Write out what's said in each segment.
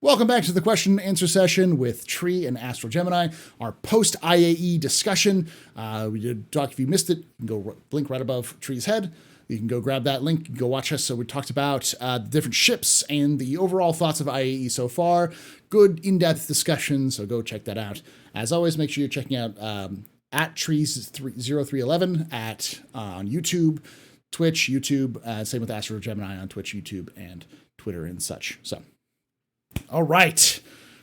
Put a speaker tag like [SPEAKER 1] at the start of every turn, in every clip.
[SPEAKER 1] Welcome back to the question and answer session with Tree and Astral Gemini, our post IAE discussion. We did talk. If you missed it, you can go link right above Tree's head. You can go grab that link, you can go watch us. So we talked about the different ships and the overall thoughts of IAE so far. Good in-depth discussion, so go check that out. As always, make sure you're checking out at Trees0311 on YouTube, Twitch, YouTube. Same with Astral Gemini on Twitch, YouTube, and Twitter and such. So. All right.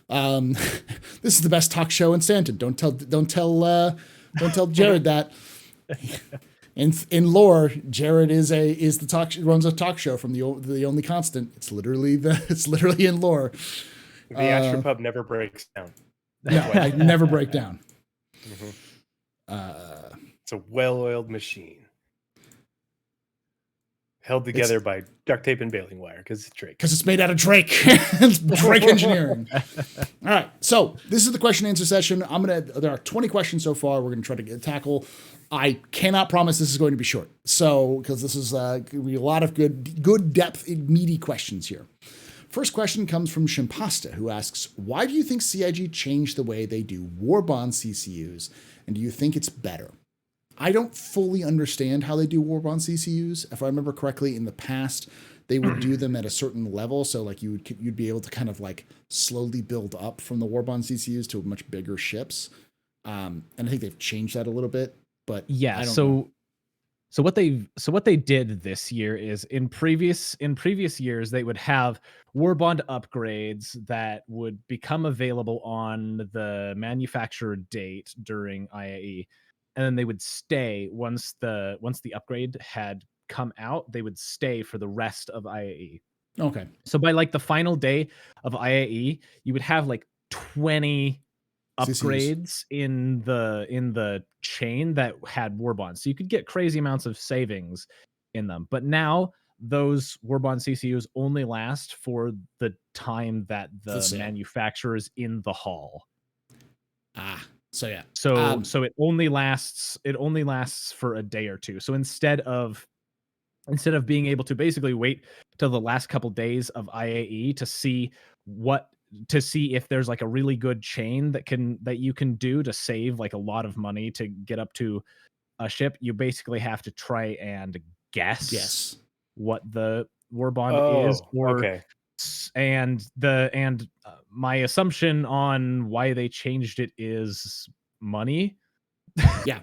[SPEAKER 1] This is the best talk show in Stanton. Don't tell Jared that. In lore, Jared runs a talk show from the only constant. It's literally in lore.
[SPEAKER 2] The AstroPub never breaks down.
[SPEAKER 1] No, I never break down.
[SPEAKER 2] Mm-hmm. It's a well-oiled machine. Held together by duct tape and baling wire because it's Drake.
[SPEAKER 1] Because it's made out of Drake. It's Drake engineering. All right. So this is the question and answer session. There are 20 questions so far. We're going to try to tackle. I cannot promise this is going to be short. So, because this is going to be a lot of good depth, meaty questions here. First question comes from Shimpasta, who asks, why do you think CIG changed the way they do Warbond CCUs? And do you think it's better? I don't fully understand how they do Warbond CCUs. If I remember correctly, in the past, they would do them at a certain level. So like you'd be able to kind of like slowly build up from the Warbond CCUs to much bigger ships. And I think they've changed that a little bit, but
[SPEAKER 3] yeah.
[SPEAKER 1] I don't know.
[SPEAKER 3] So what they did this year is in previous years, they would have Warbond upgrades that would become available on the manufacturer date during IAE. And then they would stay once the upgrade had come out, they would stay for the rest of IAE.
[SPEAKER 1] Okay.
[SPEAKER 3] So by like the final day of IAE, you would have like 20 upgrades in the chain that had Warbond. So you could get crazy amounts of savings in them. But now those Warbond CCUs only last for the time that the manufacturer is in the hall.
[SPEAKER 1] So yeah.
[SPEAKER 3] So it only lasts for a day or two. So instead of being able to basically wait till the last couple days of IAE to see if there's like a really good chain that you can do to save like a lot of money to get up to a ship, you basically have to try and guess what the Warbond is. And my assumption on why they changed it is money.
[SPEAKER 1] Yeah.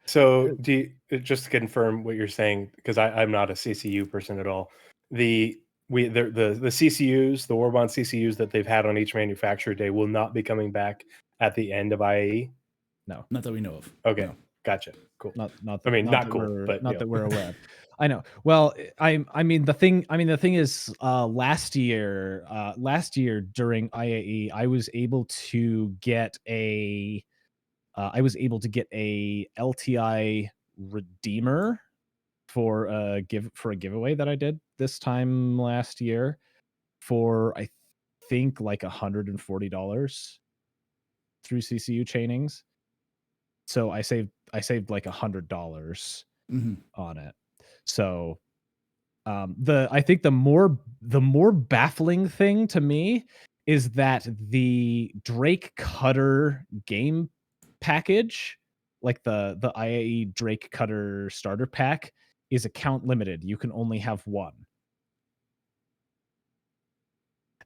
[SPEAKER 2] So just to confirm what you're saying, because I'm not a CCU person at all, the CCUs, the Warbond CCUs that they've had on each manufacturer day will not be coming back at the end of IAE?
[SPEAKER 3] No.
[SPEAKER 1] Not that we know of.
[SPEAKER 2] Okay.
[SPEAKER 1] No.
[SPEAKER 2] Gotcha. Cool.
[SPEAKER 3] Not
[SPEAKER 2] cool, but
[SPEAKER 3] not that we're aware of. I know. Well, I mean the thing is last year during IAE, I was able to get a LTI redeemer for a giveaway that I did this time last year for I think like $140 through CCU chainings. So I saved like $100 on it. So I think the more baffling thing to me is that the Drake Cutter game package, like the IAE Drake Cutter starter pack, is account limited. You can only have one.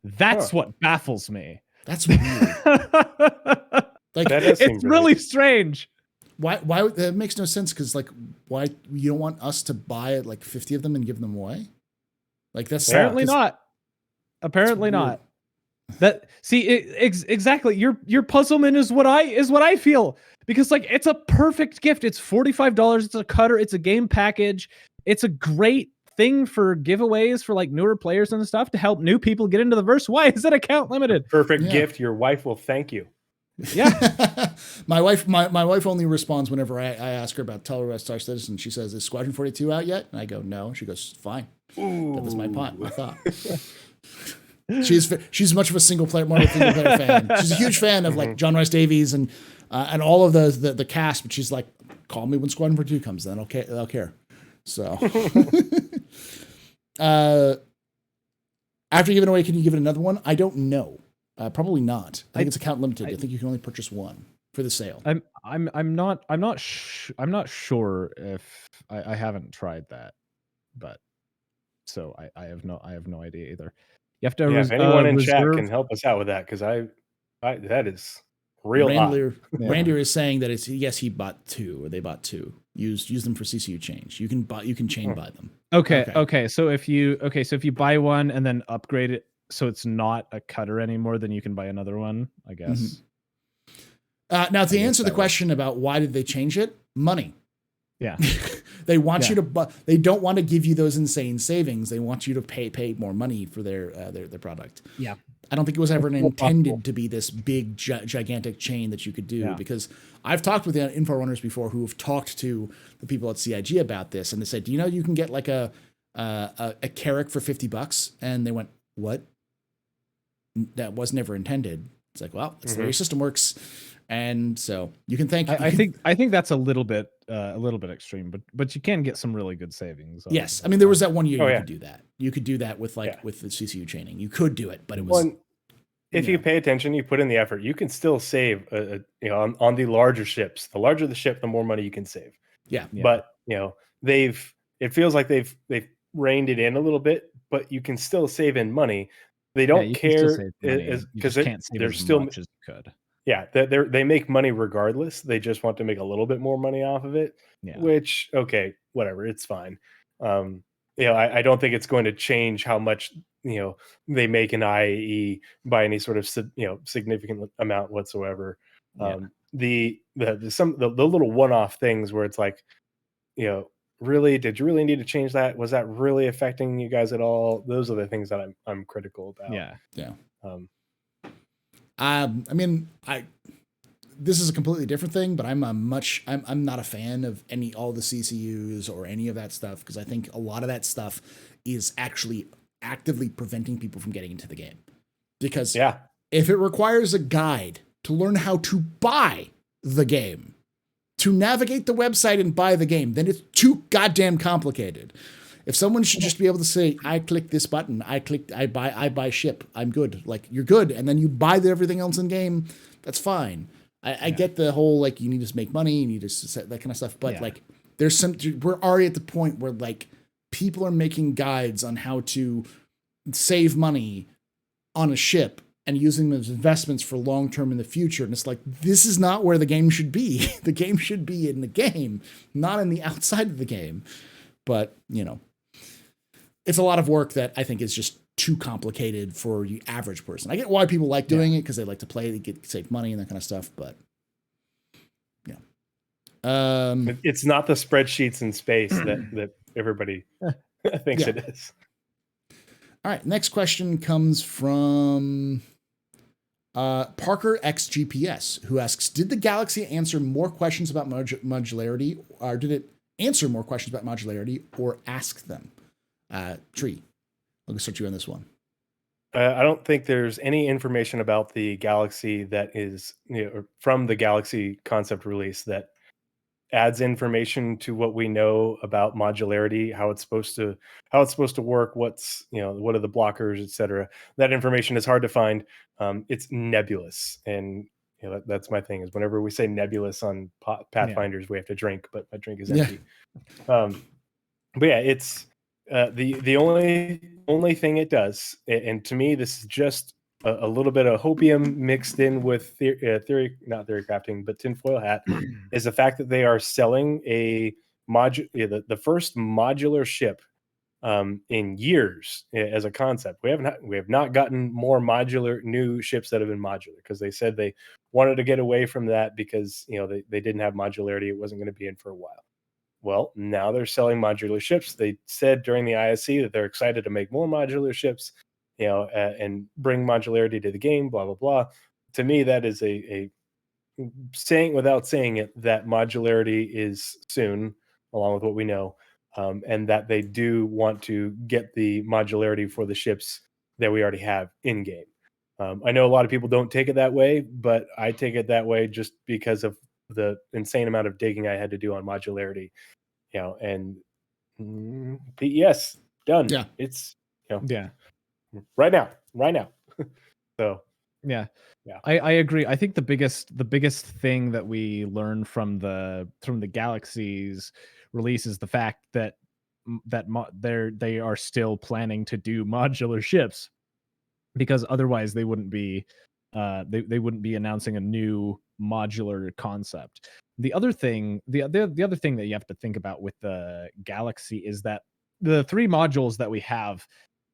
[SPEAKER 3] That's what baffles me.
[SPEAKER 1] That's weird.
[SPEAKER 2] Like
[SPEAKER 3] it's really strange.
[SPEAKER 1] Why that makes no sense, because like why you don't want us to buy like 50 of them and give them away? Like that's
[SPEAKER 3] apparently not. Apparently not. That exactly your puzzlement is what I feel, because like it's a perfect gift. It's $45. It's a cutter. It's a game package. It's a great thing for giveaways for like newer players and stuff to help new people get into the verse. Why is it account limited?
[SPEAKER 2] Perfect gift. Your wife will thank you.
[SPEAKER 3] Yeah.
[SPEAKER 1] my wife only responds whenever I ask her tell her about Star Citizen. She says, "Is Squadron 42 out yet?" And I go, "No." She goes, "Fine."
[SPEAKER 2] Ooh.
[SPEAKER 1] That was my thought. She's much of a single player fan. She's a huge fan of like John Rice Davies and all of the cast, but she's like, "Call me when Squadron 42 comes, then I'll care." So After giving away, can you give it another one? I don't know. Probably not. I think it's account limited. I think you can only purchase one for the sale.
[SPEAKER 3] I'm not sure if I haven't tried that, but so I have no idea either. You have to
[SPEAKER 2] if anyone in chat
[SPEAKER 3] reserve.
[SPEAKER 2] can help us out with that, because I that is real
[SPEAKER 1] Randy is saying that it's yes, he bought two, or they bought two. Use them for CCU change. You can chain buy them.
[SPEAKER 3] Okay. So if you buy one and then upgrade it so it's not a cutter anymore, then you can buy another one, I guess.
[SPEAKER 1] Now to answer the question about why did they change it, money.
[SPEAKER 3] Yeah.
[SPEAKER 1] They want you to they don't want to give you those insane savings. They want you to pay more money for their product.
[SPEAKER 3] Yeah.
[SPEAKER 1] I don't think it was ever intended to be this big gigantic chain that you could do, because I've talked with the info runners before who have talked to the people at CIG about this, and they said, "Do you know you can get like a Carrack for $50?" And they went, "What? That was never intended." It's like, well, that's the way your system works. And so you can thank.
[SPEAKER 3] I think that's a little bit extreme, but you can get some really good savings.
[SPEAKER 1] Yes, I mean there was that one year you could do that. You could do that with with the CCU chaining. You could do it, but it was.
[SPEAKER 2] If you pay attention, you put in the effort, you can still save. On the larger ships, the larger the ship, the more money you can save.
[SPEAKER 1] Yeah.
[SPEAKER 2] But it feels like they've reined it in a little bit, but you can still save in money. They don't care because they're still
[SPEAKER 3] much as you could.
[SPEAKER 2] Yeah, they make money regardless. They just want to make a little bit more money off of it. Yeah. Which, okay, whatever, it's fine. I don't think it's going to change how much they make an IAE by any sort of significant amount whatsoever. The little one-off things where it's like, really, did you really need to change that? Was that really affecting you guys at all? Those are the things that I'm critical about.
[SPEAKER 1] Yeah. I mean, this is a completely different thing, but I'm not a fan of all the CCUs or any of that stuff, because I think a lot of that stuff is actually actively preventing people from getting into the game. Because if it requires a guide to learn how to buy the game, to navigate the website and buy the game, then it's too goddamn complicated. If someone should just be able to say, I click this button, I buy ship, I'm good. Like, you're good. And then you buy everything else in game, that's fine. I get the whole, like, you need to make money, you need to set that kind of stuff. But like, we're already at the point where like people are making guides on how to save money on a ship and using them as investments for long-term in the future. And it's like, this is not where the game should be. The game should be in the game, not in the outside of the game. But, it's a lot of work that I think is just too complicated for the average person. I get why people like doing it, because they like to play, they save money and that kind of stuff. But
[SPEAKER 2] it's not the spreadsheets in space that everybody thinks it is.
[SPEAKER 1] All right, next question comes from Parker XGPS, who asks, did the Galaxy answer more questions about modularity, or did it answer more questions about modularity, or ask them? Tree, I'll start you on this one.
[SPEAKER 2] I don't think there's any information about the Galaxy that is from the Galaxy concept release that adds information to what we know about modularity, how it's supposed to work, what are the blockers, etc. That information is hard to find. It's nebulous, and that's my thing. Is whenever we say nebulous on Pathfinders, we have to drink, but my drink is empty. But yeah, it's the only thing it does, and to me, this is just a little bit of hopium mixed in with not theory crafting, but tinfoil hat, is the fact that they are selling the first modular ship in years as a concept. We have not gotten more new ships that have been modular, because they said they wanted to get away from that because they didn't have modularity. It wasn't going to be in for a while. Well, now they're selling modular ships. They said during the ISC that they're excited to make more modular ships, and bring modularity to the game, blah, blah, blah. To me, that is a saying without saying it, that modularity is soon, along with what we know, and that they do want to get the modularity for the ships that we already have in game. I know a lot of people don't take it that way, but I take it that way just because of the insane amount of digging I had to do on modularity, and yes, done.
[SPEAKER 1] Yeah,
[SPEAKER 2] it's right now. So
[SPEAKER 3] Yeah.
[SPEAKER 2] Yeah.
[SPEAKER 3] I agree. I think the biggest thing that we learned from the Galaxy's release is the fact that they are still planning to do modular ships, because otherwise they wouldn't be they wouldn't be announcing a new modular concept. The other thing the other thing that you have to think about with the Galaxy is that the 3 modules that we have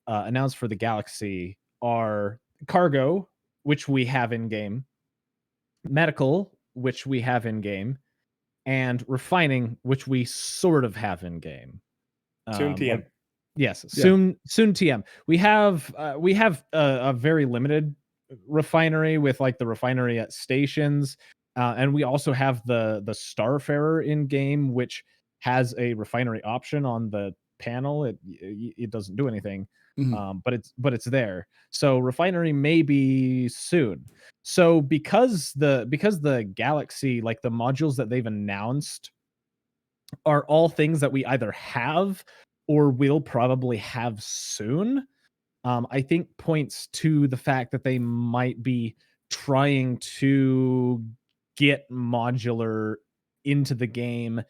[SPEAKER 3] announced for the Galaxy are cargo, which we have in game, medical, which we have in game, and refining, which we sort of have in game.
[SPEAKER 2] soon TM.
[SPEAKER 3] Yes,
[SPEAKER 1] Yeah.
[SPEAKER 3] soon TM. We have a very limited refinery with like the refinery at stations, and we also have the Starfarer in game, which has a refinery option on the panel. It doesn't do anything,
[SPEAKER 1] Mhm.
[SPEAKER 3] but it's there. So refinery may be soon. So because the Galaxy, like the modules that they've announced, are all things that we either have or will probably have soon, I think points to the fact that they might be trying to get modular into the game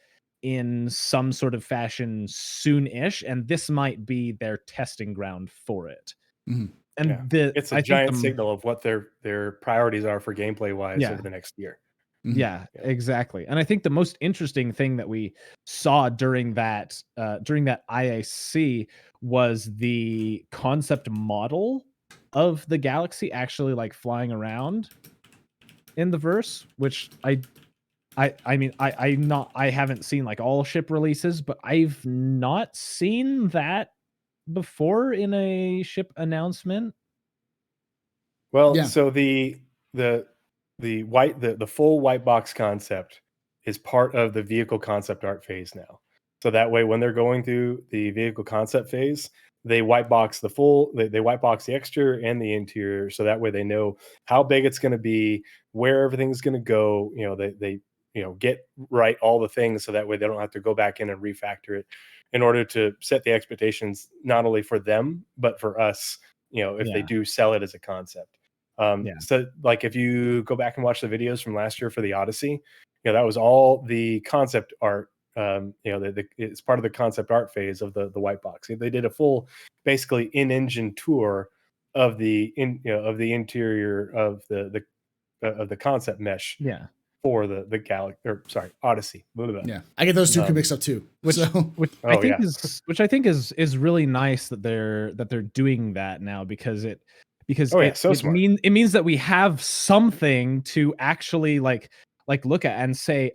[SPEAKER 3] in some sort of fashion soon-ish, and this might be their testing ground for it.
[SPEAKER 1] Mhm.
[SPEAKER 3] And
[SPEAKER 2] It's a
[SPEAKER 3] I think
[SPEAKER 2] giant signal of what their priorities are for gameplay wise
[SPEAKER 3] Yeah.
[SPEAKER 2] over the next year.
[SPEAKER 1] Mhm.
[SPEAKER 3] Yeah,
[SPEAKER 2] Yeah.
[SPEAKER 3] exactly. And I think the most interesting thing that we saw during that IAC was the concept model of the Galaxy actually like flying around in the verse, which I haven't seen like all ship releases, but I've not seen that before in a ship announcement.
[SPEAKER 2] Well,
[SPEAKER 1] Yeah.
[SPEAKER 2] so the full white box concept is part of the vehicle concept art phase now. So that way, when they're going through the vehicle concept phase, they white box they white box the exterior and the interior, so that way they know how big it's going to be, where everything's going to go. They get right all the things, so that way they don't have to go back in and refactor it, in order to set the expectations not only for them but for us. If they
[SPEAKER 3] Yeah.
[SPEAKER 2] do sell it as a concept.
[SPEAKER 3] Yeah.
[SPEAKER 2] So like if you go back and watch the videos from last year for the Odyssey, that was all the concept art. It's part of the concept art phase of the white box. They did a full, basically in-engine tour of the interior of the concept mesh
[SPEAKER 3] Yeah.
[SPEAKER 2] for the Galaxy, or sorry, Odyssey. Blah, blah, blah.
[SPEAKER 1] Yeah. I get those two
[SPEAKER 2] Um,
[SPEAKER 1] mixed up too.
[SPEAKER 3] Which
[SPEAKER 1] So
[SPEAKER 3] which
[SPEAKER 2] Oh,
[SPEAKER 3] I think
[SPEAKER 2] yeah.
[SPEAKER 3] is really nice that they're doing that now, because it
[SPEAKER 2] Oh, yeah, so smart.
[SPEAKER 3] means that we have something to actually like look at and say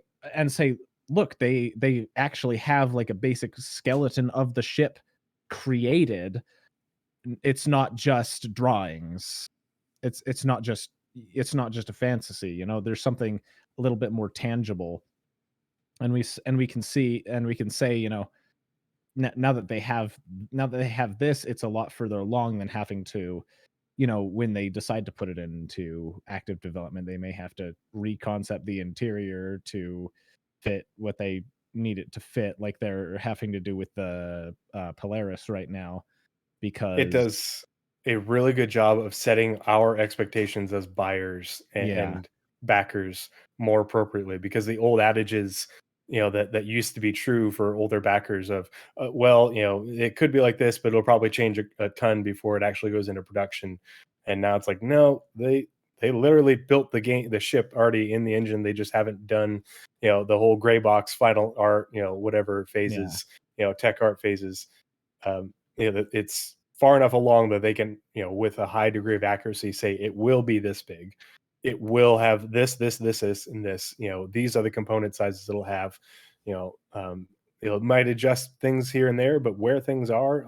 [SPEAKER 3] look, they actually have like a basic skeleton of the ship created. It's not just drawings. It's not just a fantasy, there's something a little bit more tangible. And we can see and we can say, now that they have this, it's a lot further along than having to, when they decide to put it into active development, they may have to reconcept the interior to fit what they need it to fit, like they're having to do with the Polaris right now,
[SPEAKER 2] It
[SPEAKER 3] because
[SPEAKER 2] does a really good job of setting our expectations as buyers
[SPEAKER 3] Yeah.
[SPEAKER 2] and backers more appropriately, because the old adages, that used to be true for older backers of, well, it could be like this, but it'll probably change a ton before it actually goes into production. And now it's like, no, they literally built the ship already in the engine. They just haven't done, the whole gray box final art, whatever phases, tech art phases. It's far enough along that they can, with a high degree of accuracy, say it will be this big. It will have this, and this. These are the component sizes it'll have. It might adjust things here and there, but where things are,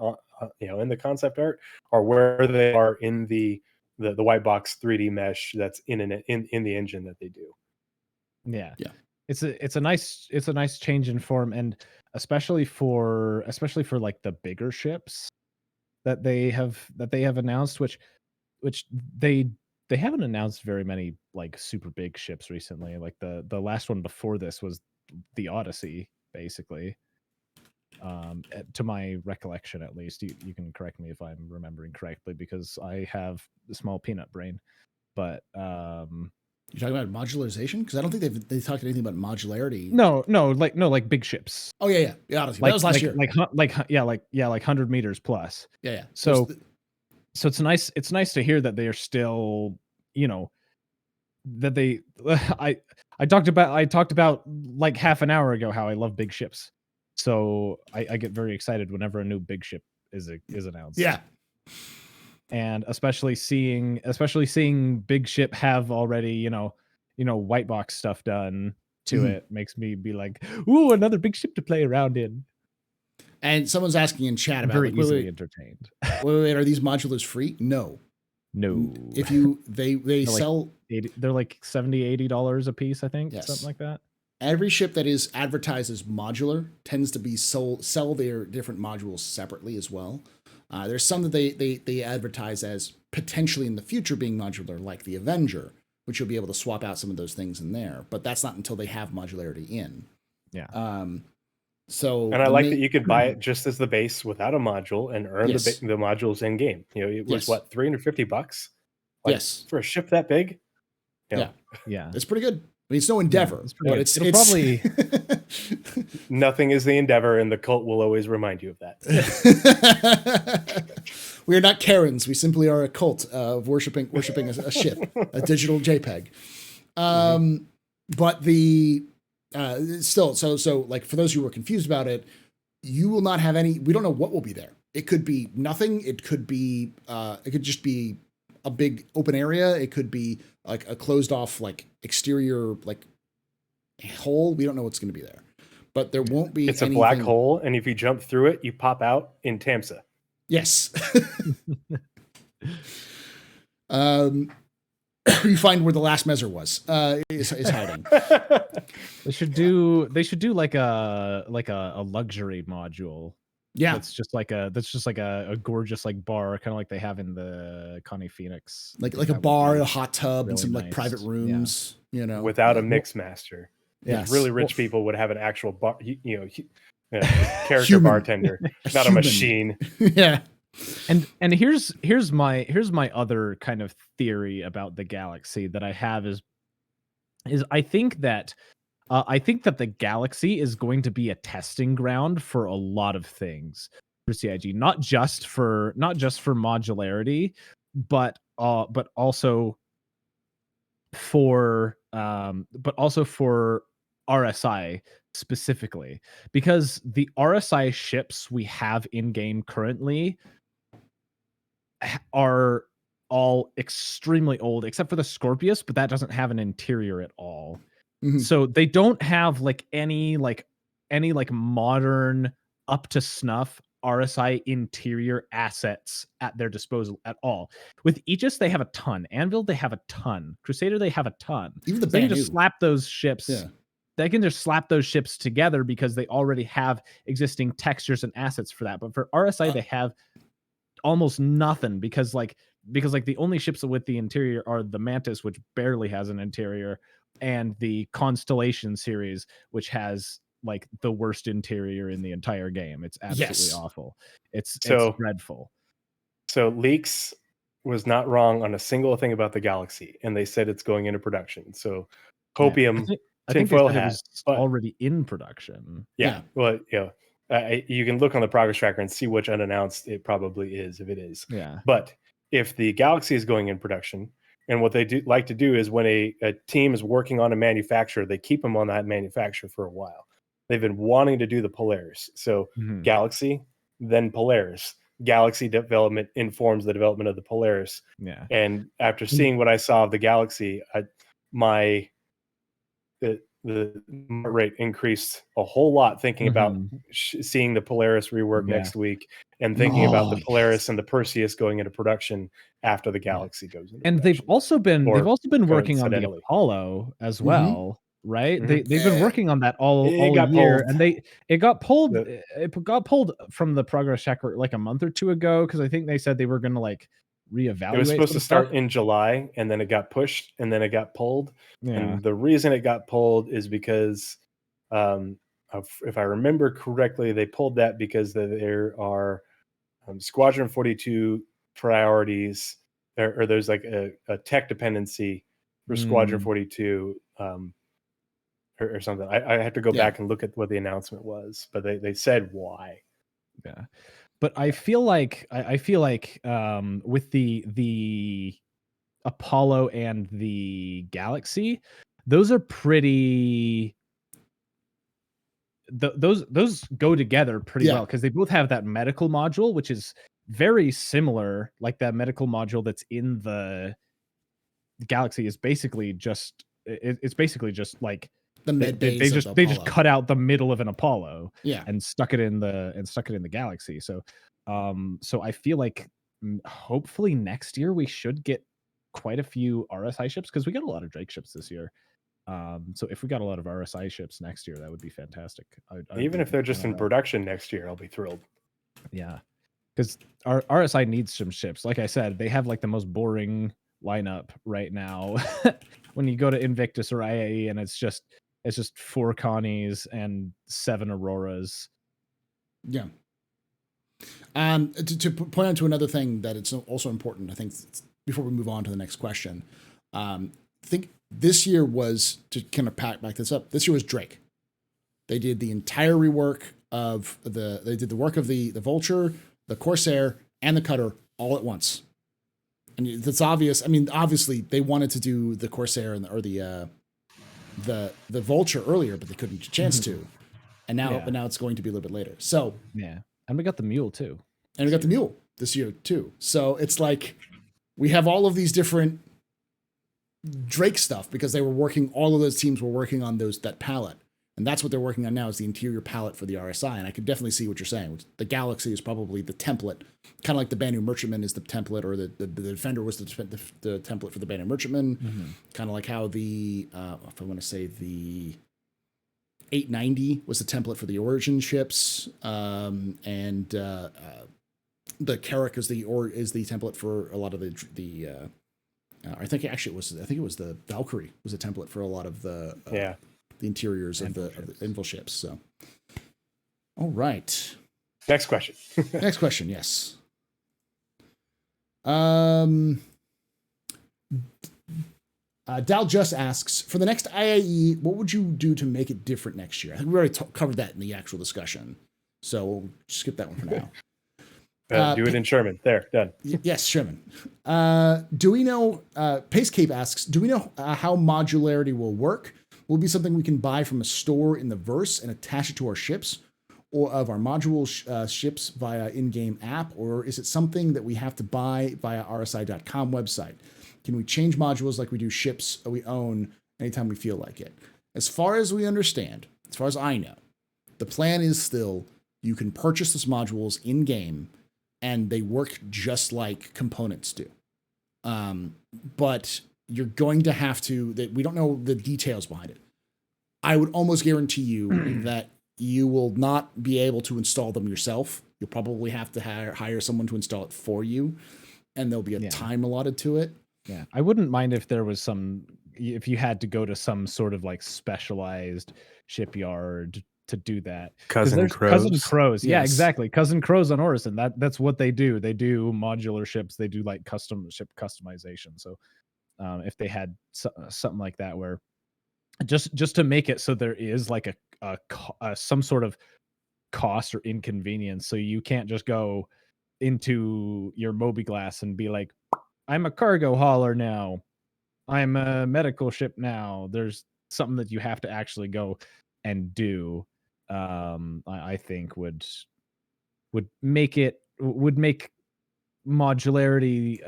[SPEAKER 2] in the concept art, or where they are in the white box 3D mesh that's in the engine that they do.
[SPEAKER 3] Yeah.
[SPEAKER 1] Yeah.
[SPEAKER 3] It's a nice change in form, and especially for like the bigger ships that they have announced, which they haven't announced very many like super big ships recently. Like the last one before this was the Odyssey, basically. To my recollection, at least. You can correct me if I'm remembering correctly, because I have a small peanut brain. But
[SPEAKER 1] you're talking about modularization, because I don't think they talked anything about modularity.
[SPEAKER 3] No, like big ships.
[SPEAKER 1] Oh yeah. Honestly,
[SPEAKER 3] Like,
[SPEAKER 1] that was last year.
[SPEAKER 3] Like 100 meters plus.
[SPEAKER 1] Yeah.
[SPEAKER 3] So it's nice. It's nice to hear that they are still, that they. I talked about like half an hour ago how I love big ships. So I get very excited whenever a new big ship is announced.
[SPEAKER 1] Yeah.
[SPEAKER 3] And especially seeing big ship have already, white box stuff done to it makes me be like, ooh, another big ship to play around in.
[SPEAKER 1] And someone's asking in chat about
[SPEAKER 3] very easily entertained.
[SPEAKER 1] Wait, are these modulars free? No. If you they sell
[SPEAKER 3] like they're like $70-$80 a piece, I think.
[SPEAKER 1] Yes.
[SPEAKER 3] Something like that.
[SPEAKER 1] Every ship that is advertised as modular tends to be sell their different modules separately as well. There's some that they advertise as potentially in the future being modular, like the Avenger, which you'll be able to swap out some of those things in there. But that's not until they have modularity in.
[SPEAKER 3] Yeah.
[SPEAKER 1] So
[SPEAKER 2] and I like that you could buy it just as the base without a module and earn
[SPEAKER 1] Yes.
[SPEAKER 2] the modules in game. It was what, $350? Like,
[SPEAKER 1] yes,
[SPEAKER 2] for a ship that big.
[SPEAKER 1] Yeah.
[SPEAKER 3] Yeah.
[SPEAKER 1] It's pretty good. I mean, it's no Endeavor, but it's
[SPEAKER 3] probably
[SPEAKER 2] nothing is the Endeavor, and the cult will always remind you of that.
[SPEAKER 1] We are not Karens. We simply are a cult of worshiping a ship, a digital JPEG. But the still, so like for those who were confused about it, you will not have any. We don't know what will be there. It could be nothing. It could be. It could just be a big open area. It could be like a closed off like exterior like hole. We don't know what's going to be there, but there won't be.
[SPEAKER 2] It's a black hole, and if you jump through it, you pop out in Tamsa.
[SPEAKER 1] Yes. You find where the last Mezzer was. Is hiding.
[SPEAKER 3] They should do like a luxury module.
[SPEAKER 1] Yeah,
[SPEAKER 3] that's just like a gorgeous like bar, kind of like they have in the Connie Phoenix.
[SPEAKER 1] Like a bar, a hot tub, really and some like private rooms.
[SPEAKER 3] Yeah.
[SPEAKER 2] Without a mix master.
[SPEAKER 1] Yes.
[SPEAKER 2] Really rich people would have an actual bar, character bartender, not a machine.
[SPEAKER 1] Yeah.
[SPEAKER 3] And here's my other kind of theory about the galaxy that I have is I think that the galaxy is going to be a testing ground for a lot of things for CIG, not just for modularity, but also for RSI specifically, because the RSI ships we have in game currently are all extremely old, except for the Scorpius, but that doesn't have an interior at all. Mm-hmm. So they don't have any modern up to snuff RSI interior assets at their disposal at all. With Aegis, they have a ton. Anvil, they have a ton. Crusader, they have a ton.
[SPEAKER 1] Even the
[SPEAKER 3] they can just slap those ships. Yeah. They can just slap those ships together because they already have existing textures and assets for that. But for RSI, they have almost nothing because the only ships with the interior are the Mantis, which barely has an interior, and the Constellation series, which has like the worst interior in the entire game. It's absolutely awful. It's dreadful.
[SPEAKER 2] So Leaks was not wrong on a single thing about the Galaxy, and they said it's going into production. So Hopium,
[SPEAKER 3] I think tinfoil hat was already in production.
[SPEAKER 2] Yeah. Well, you can look on the progress tracker and see which unannounced it probably is, if it is.
[SPEAKER 3] Yeah.
[SPEAKER 2] But if the Galaxy is going in production, and what they do like to do is when a team is working on a manufacturer, they keep them on that manufacturer for a while. They've been wanting to do the Polaris. So Galaxy, then Polaris. Galaxy development informs the development of the Polaris.
[SPEAKER 3] Yeah.
[SPEAKER 2] And after seeing what I saw of the Galaxy, the heart rate increased a whole lot thinking about seeing the Polaris rework next week, and thinking about the Polaris and the Perseus going into production after the Galaxy goes into
[SPEAKER 3] and
[SPEAKER 2] production.
[SPEAKER 3] they've also been working on the Apollo as well, right? They've been working on that all year, and it got pulled from the progress tracker like a month or two ago, because I think they said they were going to like reevaluate.
[SPEAKER 2] It was supposed to start in July, and then it got pushed, and then it got pulled. And the reason it got pulled is because if I remember correctly, they pulled that because there are Squadron 42 priorities, or there's like a tech dependency for Squadron 42 or something. I had to go back and look at what the announcement was, but they said why.
[SPEAKER 3] Yeah, but I feel like with the Apollo and the Galaxy, those are pretty. Those go together pretty well because they both have that medical module, which is very similar. Like that medical module that's in the Galaxy is basically just it's basically just like
[SPEAKER 1] the med
[SPEAKER 3] they just cut out the middle of an Apollo, and stuck it in the Galaxy. So so I feel like hopefully next year we should get quite a few RSI ships because we got a lot of Drake ships this year. So if we got a lot of RSI ships next year, that would be fantastic.
[SPEAKER 2] Even if they're just in production next year, I'll be thrilled.
[SPEAKER 3] Yeah, because our RSI needs some ships. Like I said, they have like the most boring lineup right now. When you go to Invictus or IAE, and it's just 4 Connies and 7 Auroras.
[SPEAKER 1] Yeah. To point out to another thing that it's also important, I think, before we move on to the next question, I think this year was, to kind of back this up, this year was Drake. They did the entire rework of they did the work of the Vulture, the Corsair, and the Cutter all at once. And it's obvious. I mean, obviously they wanted to do the Corsair and the Vulture earlier, but they couldn't get a chance to. And now, but now it's going to be a little bit later. So
[SPEAKER 3] yeah, and we got the Mule too.
[SPEAKER 1] And we got the Mule this year too. So it's like we have all of these different Drake stuff because they were working. All of those teams were working on that palette, and that's what they're working on now is the interior palette for the RSI. And I could definitely see what you're saying. The Galaxy is probably the template, kind of like the Banu Merchantman is the template, or the Defender was the template for the Banu Merchantman. Kind of like how the if I want to say the 890 was the template for the Origin ships, and the Carrack is the template for a lot of the I think it was the Valkyrie was a template for a lot of the interiors of the Invul ships. So, all right.
[SPEAKER 2] Next question.
[SPEAKER 1] Next question. Yes. Dal just asks, for the next IAE, what would you do to make it different next year? I think we already covered that in the actual discussion, so we'll skip that one for now.
[SPEAKER 2] Do it in Sherman. There, done.
[SPEAKER 1] Yes, Sherman. Do we know, Pace Cape asks, do we know how modularity will work? Will it be something we can buy from a store in the verse and attach it to our ships, or of our module ships via in-game app? Or is it something that we have to buy via RSI.com website? Can we change modules like we do ships we own anytime we feel like it? As far as we understand, as far as I know, the plan is still you can purchase those modules in-game and they work just like components do. But you're going to have to, we don't know the details behind it. I would almost guarantee you that you will not be able to install them yourself. You'll probably have to hire someone to install it for you, and there'll be a time allotted to it.
[SPEAKER 3] Yeah, I wouldn't mind if there was if you had to go to some sort of like specialized shipyard to do that.
[SPEAKER 2] Cousin Crows.
[SPEAKER 3] Yes. Yeah, exactly. Cousin Crows on Orison. That's what they do. They do modular ships. They do like custom ship customization. So if they had something like that, where just to make it so there is like a some sort of cost or inconvenience, so you can't just go into your Moby-Glass and be like, I'm a cargo hauler now, I'm a medical ship now. There's something that you have to actually go and do. I think would make modularity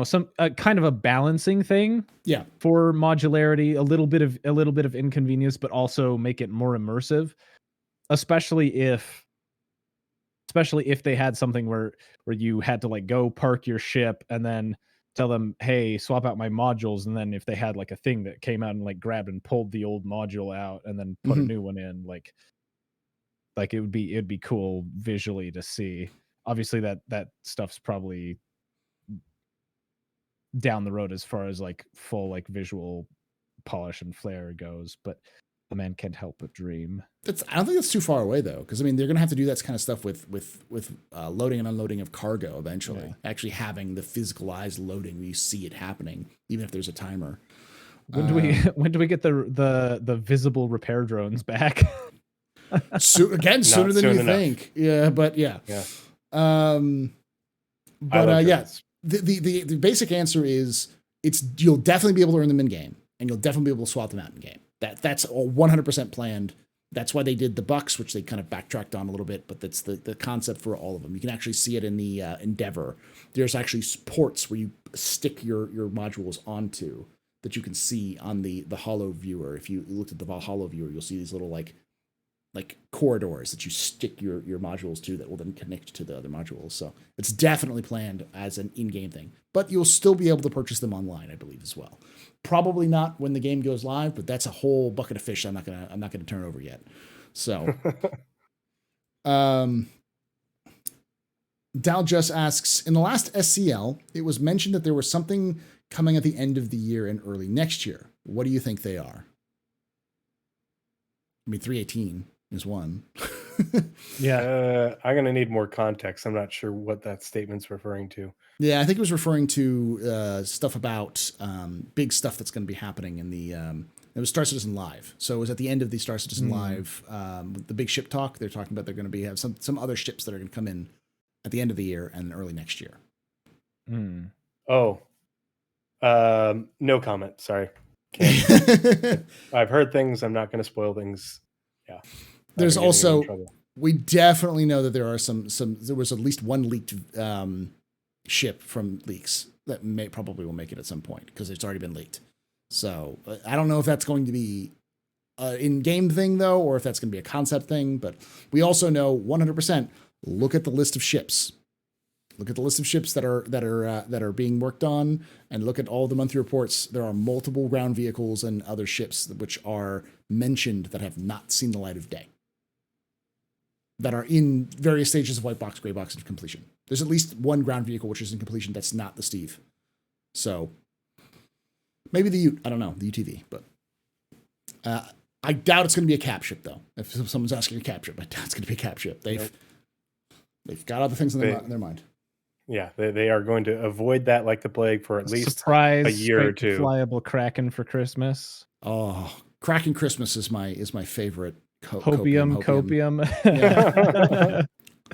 [SPEAKER 3] some kind of a balancing thing for modularity, a little bit of inconvenience, but also make it more immersive, especially if they had something where you had to like go park your ship and then tell them, hey, swap out my modules, and then if they had like a thing that came out and like grabbed and pulled the old module out and then put a new one in, like it'd be cool visually to see. Obviously that stuff's probably down the road as far as like full like visual polish and flair goes, but A man can't help but dream.
[SPEAKER 1] I don't think that's too far away though, because I mean they're gonna have to do that kind of stuff with loading and unloading of cargo eventually.
[SPEAKER 3] Yeah.
[SPEAKER 1] Actually having the physicalized loading where you see it happening, even if there's a timer.
[SPEAKER 3] When do we get the visible repair drones back?
[SPEAKER 1] Sooner than
[SPEAKER 2] soon
[SPEAKER 1] you
[SPEAKER 2] enough.
[SPEAKER 1] think. Yeah, but yeah.
[SPEAKER 2] Yeah.
[SPEAKER 1] But yeah, the basic answer is you'll definitely be able to earn them in game, and you'll definitely be able to swap them out in game. That's 100% planned. That's why they did the bucks, which they kind of backtracked on a little bit, but that's the concept for all of them. You can actually see it in the Endeavor. There's actually ports where you stick your modules onto that you can see on the Holo viewer. If you looked at the Holo viewer, you'll see these little like corridors that you stick your modules to that will then connect to the other modules. So it's definitely planned as an in-game thing, but you'll still be able to purchase them online, I believe, as well. Probably not when the game goes live, but that's a whole bucket of fish I'm not gonna turn over yet. So, Dal just asks, in the last SCL, it was mentioned that there was something coming at the end of the year and early next year. What do you think they are? I mean, 318 is one.
[SPEAKER 3] Yeah.
[SPEAKER 2] I'm going to need more context. I'm not sure what that statement's referring to.
[SPEAKER 1] Yeah, I think it was referring to stuff about big stuff that's going to be happening in the. It was Star Citizen Live, so it was at the end of the Star Citizen Live, the big ship talk. They're talking about they're going to have some other ships that are going to come in at the end of the year and early next year.
[SPEAKER 2] Oh, no comment. Sorry, can't. I've heard things. I'm not going to spoil things. Yeah.
[SPEAKER 1] There's also, we definitely know that there are there was at least one leaked ship from leaks that probably will make it at some point because it's already been leaked. So I don't know if that's going to be an in-game thing though, or if that's going to be a concept thing, but we also know 100%, look at the list of ships. Look at the list of ships that are being worked on, and look at all the monthly reports. There are multiple ground vehicles and other ships which are mentioned that have not seen the light of day, that are in various stages of white box, gray box, and completion. There's at least one ground vehicle which is in completion that's not the Steve. So maybe the Ute, I don't know, the UTV, but I doubt it's going to be a cap ship though. If someone's asking a cap ship, I doubt it's going to be a cap ship. They've got other things in their mind.
[SPEAKER 2] Yeah, they are going to avoid that like the plague for at least
[SPEAKER 3] a
[SPEAKER 2] year or two.
[SPEAKER 3] Flyable Kraken for Christmas.
[SPEAKER 1] Oh, Kraken Christmas is my favorite.
[SPEAKER 3] Copium.
[SPEAKER 1] Yeah.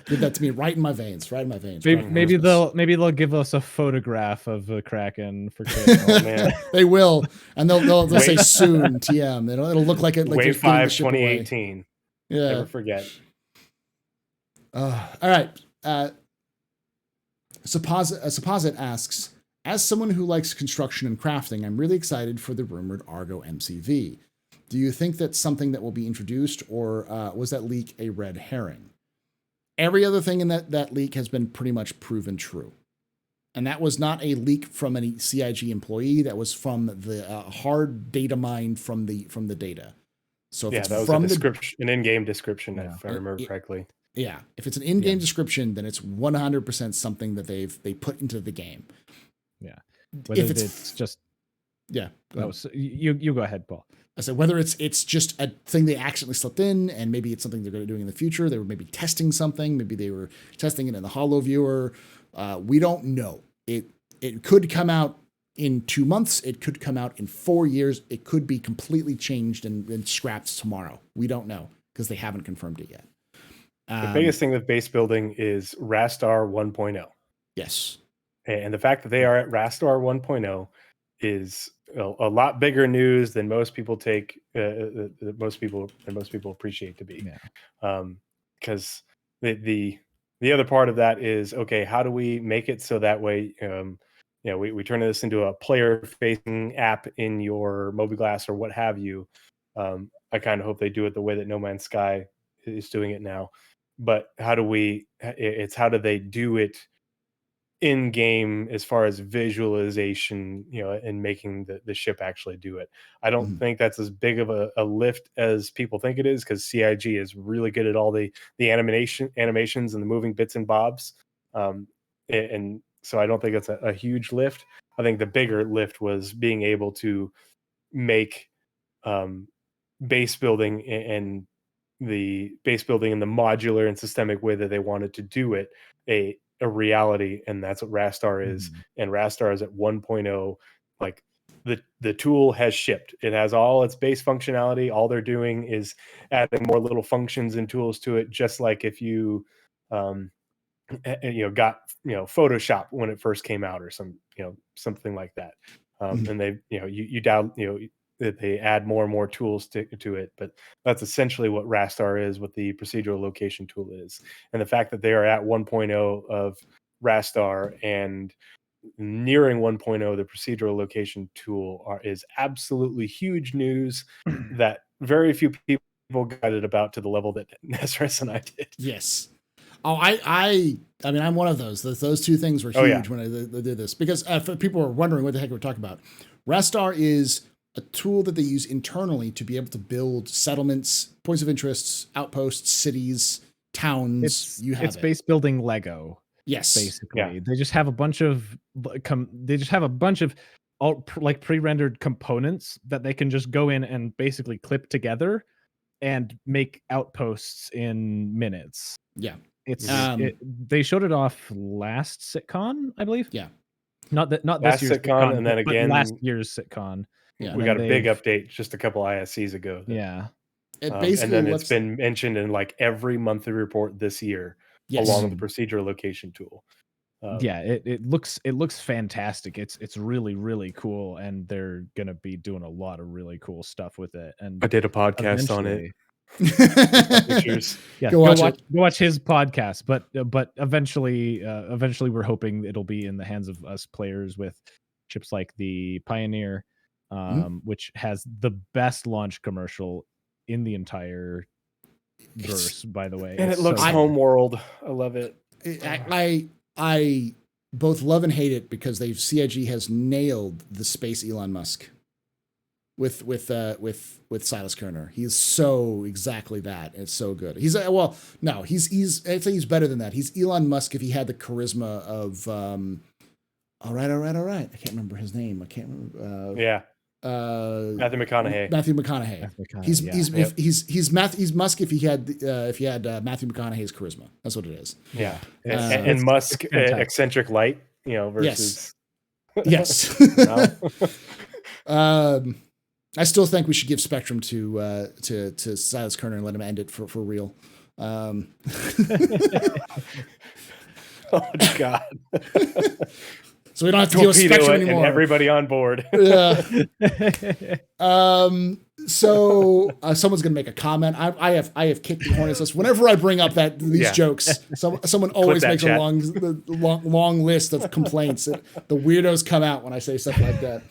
[SPEAKER 1] Give that to me right in my veins.
[SPEAKER 3] Maybe they'll give us a photograph of a Kraken for Christmas.
[SPEAKER 2] Oh, man.
[SPEAKER 1] They will, and they'll say soon TM. It'll look like it. Like
[SPEAKER 2] Wave 5 2018.
[SPEAKER 1] Yeah,
[SPEAKER 2] Never forget.
[SPEAKER 1] All right. Supposit asks, as someone who likes construction and crafting, I'm really excited for the rumored Argo MCV. Do you think that's something that will be introduced, or was that leak a red herring? Every other thing in that leak has been pretty much proven true. And that was not a leak from any CIG employee. That was from the hard data mined from the data. So if it's
[SPEAKER 2] that was
[SPEAKER 1] from
[SPEAKER 2] a description, an in-game description, if I remember correctly.
[SPEAKER 1] Yeah, if it's an in-game description, then it's 100% something that they put into the game.
[SPEAKER 3] Yeah, whether if it's just So you go ahead, Paul.
[SPEAKER 1] I said whether it's just a thing they accidentally slipped in, and maybe it's something they're going to do in the future. They were maybe testing something. Maybe they were testing it in the Holo viewer. We don't know. It could come out in 2 months. It could come out in 4 years. It could be completely changed and scrapped tomorrow. We don't know because they haven't confirmed it yet.
[SPEAKER 2] The biggest thing with base building is Rastar 1.0.
[SPEAKER 1] Yes.
[SPEAKER 2] And the fact that they are at Rastar 1.0 is a lot bigger news than most people take, most people appreciate to be. Because the other part of that is, okay, how do we make it so that way, we turn this into a player-facing app in your mobiGlass or what have you. I kind of hope they do it the way that No Man's Sky is doing it now. But how do they do it in game as far as visualization, and making the ship actually do it? I don't think that's as big of a lift as people think it is, because CIG is really good at all the animations and the moving bits and bobs. And so I don't think it's a huge lift. I think the bigger lift was being able to make base building and the modular and systemic way that they wanted to do it a reality, and that's what Rastar is. And Rastar is at 1.0. Like the tool has shipped. It has all its base functionality. All they're doing is adding more little functions and tools to it, just like if you got Photoshop when it first came out, or something like that. And they they add more and more tools to it, but that's essentially what Rastar is, what the procedural location tool is. And the fact that they are at 1.0 of Rastar and nearing 1.0 the procedural location tool is absolutely huge news that very few people got it about to the level that Nesris and I did.
[SPEAKER 1] Yes. Oh, I mean, I'm one of those. Those two things were huge when they did this, because for people are wondering what the heck we're talking about. Rastar is a tool that they use internally to be able to build settlements, points of interests, outposts, cities, towns.
[SPEAKER 3] It's base building Lego.
[SPEAKER 1] Yes,
[SPEAKER 3] basically, they just have a bunch of like pre-rendered components that they can just go in and basically clip together and make outposts in minutes.
[SPEAKER 1] Yeah.
[SPEAKER 3] They showed it off last SitCon, I believe.
[SPEAKER 1] Yeah.
[SPEAKER 3] Not this year's
[SPEAKER 2] SitCon, and then again
[SPEAKER 3] last year's SitCon.
[SPEAKER 1] Yeah.
[SPEAKER 2] We got a big update just a couple ISCs ago.
[SPEAKER 3] Yeah.
[SPEAKER 1] It basically
[SPEAKER 2] and then it's been mentioned in like every monthly report this year, along with the procedural location tool.
[SPEAKER 3] It looks fantastic. It's really, really cool, and they're gonna be doing a lot of really cool stuff with it. And
[SPEAKER 2] I did a podcast on it.
[SPEAKER 3] Yeah,
[SPEAKER 1] go
[SPEAKER 3] watch his podcast. But eventually we're hoping it'll be in the hands of us players with chips like the Pioneer, which has the best launch commercial in the entire verse, by the way.
[SPEAKER 2] And it looks homeworld. I love it.
[SPEAKER 1] I both love and hate it, because CIG has nailed the space Elon Musk with Silas Kerner. He is so exactly that. It's so good. He's I'd say he's better than that. He's Elon Musk if he had the charisma of all right. I can't remember his name.
[SPEAKER 2] Matthew McConaughey.
[SPEAKER 1] Matthew McConaughey. He's Musk if he had Matthew McConaughey's charisma. That's what it is.
[SPEAKER 2] Yeah. And Musk eccentric light, versus
[SPEAKER 1] yes. I still think we should give Spectrum to Silas Kerner and let him end it for real.
[SPEAKER 2] Oh God.
[SPEAKER 1] So we don't have to deal with Spectrum anymore.
[SPEAKER 2] And everybody on board.
[SPEAKER 1] Yeah. So someone's gonna make a comment. I have kicked the hornet's nest whenever I bring up these jokes. Someone always makes a long list of complaints. The weirdos come out when I say stuff like that.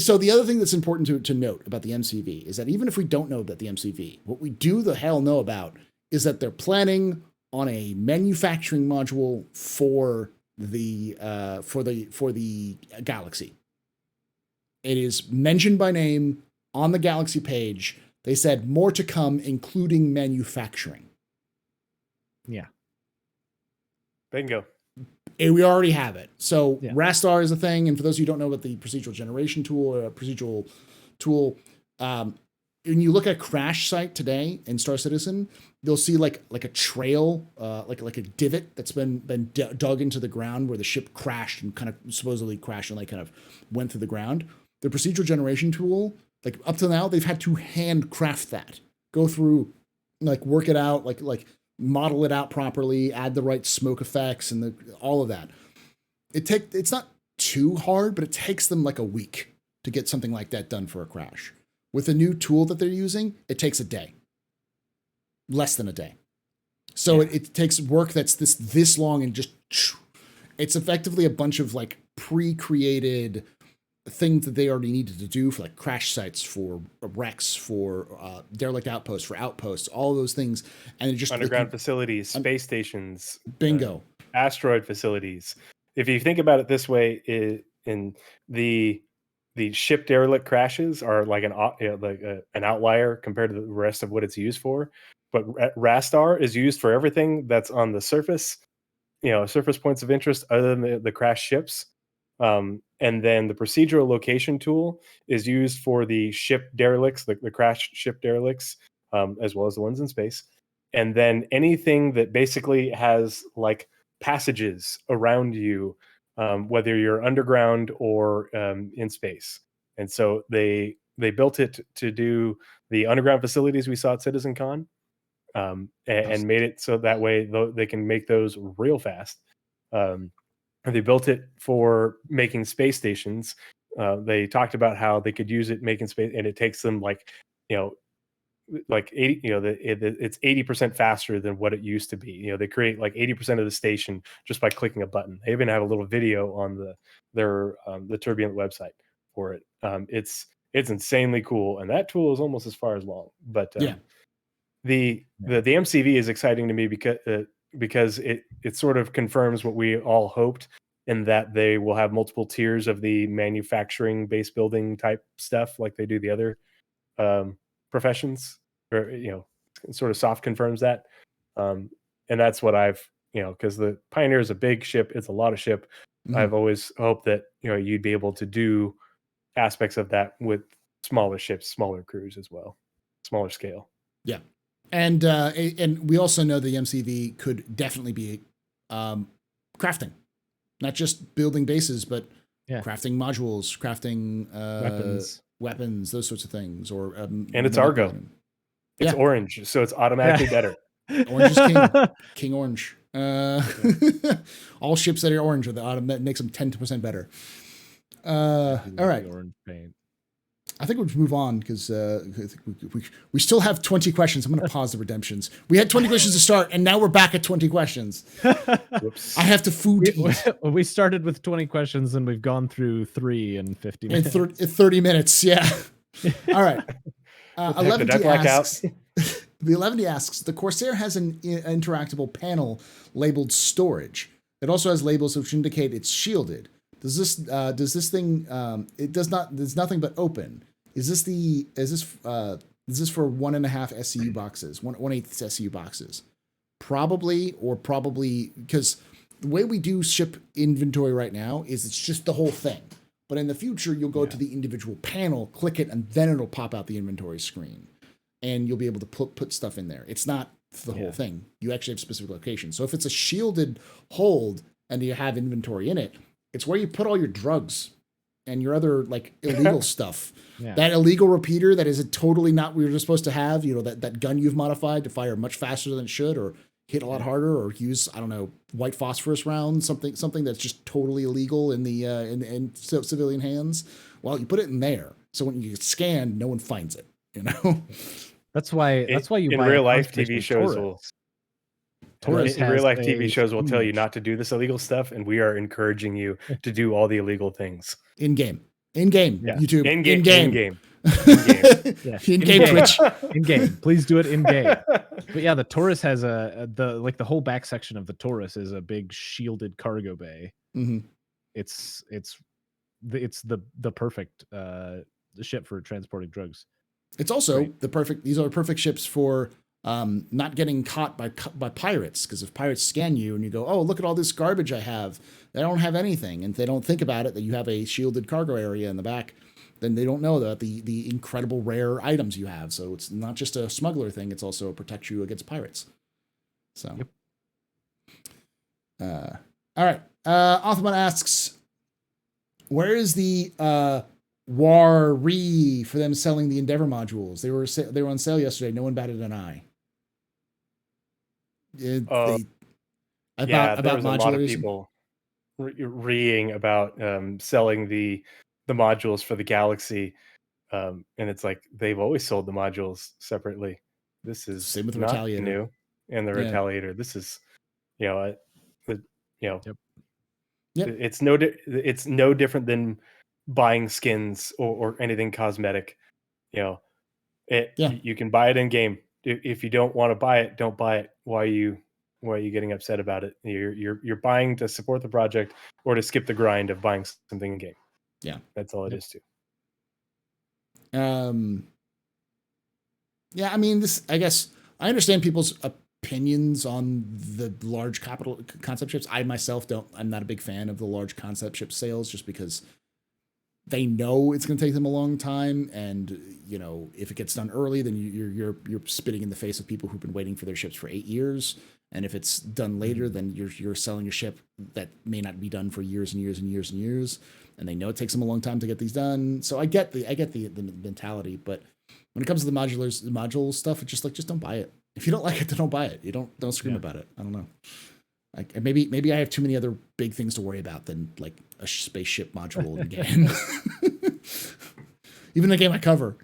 [SPEAKER 1] So the other thing that's important to note about the MCV is that even if we don't know about the MCV, what we do the hell know about is that they're planning on a manufacturing module for the Galaxy. It is mentioned by name on the Galaxy page. They said more to come, including manufacturing.
[SPEAKER 2] Yeah. Bingo.
[SPEAKER 1] And we already have it. So Rastar is a thing. And for those of you who don't know about the procedural generation tool or procedural tool, when you look at Crash site today in Star Citizen, you'll see like a trail, like a divot that's been dug into the ground where the ship crashed and kind of supposedly crashed and like kind of went through the ground. The procedural generation tool, like up to now, they've had to handcraft that, go through, like work it out, like model it out properly, add the right smoke effects and all of that. It's not too hard, but it takes them like a week to get something like that done for a Crash. With a new tool that they're using, it takes a day. Less than a day. So it takes work that's this long and just, it's effectively a bunch of like pre-created things that they already needed to do for like crash sites, for wrecks, for derelict outposts, for outposts, all of those things. And it just
[SPEAKER 2] underground facilities, space stations.
[SPEAKER 1] Bingo.
[SPEAKER 2] Asteroid facilities. If you think about it this way, in the ship derelict crashes are like an outlier compared to the rest of what it's used for. But Rastar is used for everything that's on the surface, surface points of interest other than the crash ships. And then the procedural location tool is used for the ship derelicts, the crashed ship derelicts, as well as the ones in space. And then anything that basically has like passages around you, whether you're underground or in space. And so they built it to do the underground facilities we saw at CitizenCon, and made it so that way they can make those real fast. And they built it for making space stations. They talked about how they could use it making space, and it takes them like, like 80, it's 80% faster than what it used to be. They create like 80% of the station just by clicking a button. They even have a little video on their the Turbulent website for it. It's insanely cool, and that tool is almost as far as long. But the MCV is exciting to me because it sort of confirms what we all hoped, in that they will have multiple tiers of the manufacturing base building type stuff like they do the other professions, or sort of soft confirms that. And that's what I've, because the Pioneer is a big ship, it's a lot of ship. I've always hoped that you'd be able to do aspects of that with smaller ships, smaller crews as well, smaller scale.
[SPEAKER 1] Yeah. And we also know the MCV could definitely be crafting, not just building bases, but crafting modules, crafting weapons, those sorts of things. Or
[SPEAKER 2] and it's Argo. It's orange, so it's automatically better.
[SPEAKER 1] Orange is king. King orange. All ships that are orange are that makes them 10% better. All right.
[SPEAKER 3] Orange paint.
[SPEAKER 1] I think we'll just move on because we still have 20 questions. I'm going to pause the redemptions. We had 20 questions to start, and now we're back at 20 questions.
[SPEAKER 2] Whoops.
[SPEAKER 1] I have to eat.
[SPEAKER 3] We started with 20 questions, and we've gone through 3 in 50 minutes.
[SPEAKER 1] In 30 minutes, yeah. All right. 11D asks, the 11D asks, the Corsair has an interactable panel labeled storage. It also has labels which indicate it's shielded. Does this thing? It does not. There's nothing but open. Is this for 1.5 SCU boxes, 1/8 SCU boxes? Probably because the way we do ship inventory right now is it's just the whole thing. But in the future, you'll go to the individual panel, click it, and then it'll pop out the inventory screen, and you'll be able to put stuff in there. It's not the whole thing. You actually have specific locations. So if it's a shielded hold and you have inventory in it, it's where you put all your drugs and your other like illegal stuff. Yeah. That illegal repeater that is totally not what you're supposed to have. That gun you've modified to fire much faster than it should, or hit a lot harder, or use, I don't know, white phosphorus rounds, something that's just totally illegal in the in civilian hands. Well, you put it in there, so when you get scanned, no one finds it.
[SPEAKER 3] That's why you
[SPEAKER 2] in
[SPEAKER 3] buy
[SPEAKER 2] real life TV shows
[SPEAKER 3] Taurus
[SPEAKER 2] in real life TV shows will tell you not to do this illegal stuff, and we are encouraging you to do all the illegal things
[SPEAKER 1] in game. YouTube, in game.
[SPEAKER 3] In game Twitch, in game. Please do it in game. But yeah, the Taurus has the whole back section of the Taurus is a big shielded cargo bay.
[SPEAKER 1] Mm-hmm.
[SPEAKER 3] It's the perfect ship for transporting drugs.
[SPEAKER 1] It's also these are perfect ships for not getting caught by pirates, because if pirates scan you and you go, oh, look at all this garbage I have, they don't have anything, and they don't think about it that you have a shielded cargo area in the back, then they don't know that the incredible rare items you have. So it's not just a smuggler thing, it's also protects you against pirates. So all right. Othman asks, where is the Wari for them selling the Endeavor modules? They were on sale yesterday. No one batted an eye.
[SPEAKER 2] About there was a lot of people reeing about selling the modules for the Galaxy, and it's like they've always sold the modules separately. This is
[SPEAKER 1] same with the
[SPEAKER 2] not
[SPEAKER 1] Retaliator.
[SPEAKER 2] New, and the Retaliator. This is, it's no different than buying skins or anything cosmetic. You can buy it in game. If you don't want to buy it, don't buy it. Why are you getting upset about it? You're buying to support the project or to skip the grind of buying something in game.
[SPEAKER 1] Yeah,
[SPEAKER 2] that's all it is too.
[SPEAKER 1] I mean, I guess I understand people's opinions on the large capital concept ships. I myself I'm not a big fan of the large concept ship sales, just because they know it's going to take them a long time, and if it gets done early, then you're spitting in the face of people who've been waiting for their ships for 8 years. And if it's done later, then you're selling a ship that may not be done for years and years and years and years. And they know it takes them a long time to get these done. So I get the mentality, but when it comes to the module stuff, it's just don't buy it. If you don't like it, then don't buy it. You don't scream about it. I don't know. Maybe I have too many other big things to worry about than like a spaceship module in the game. Even the game I cover.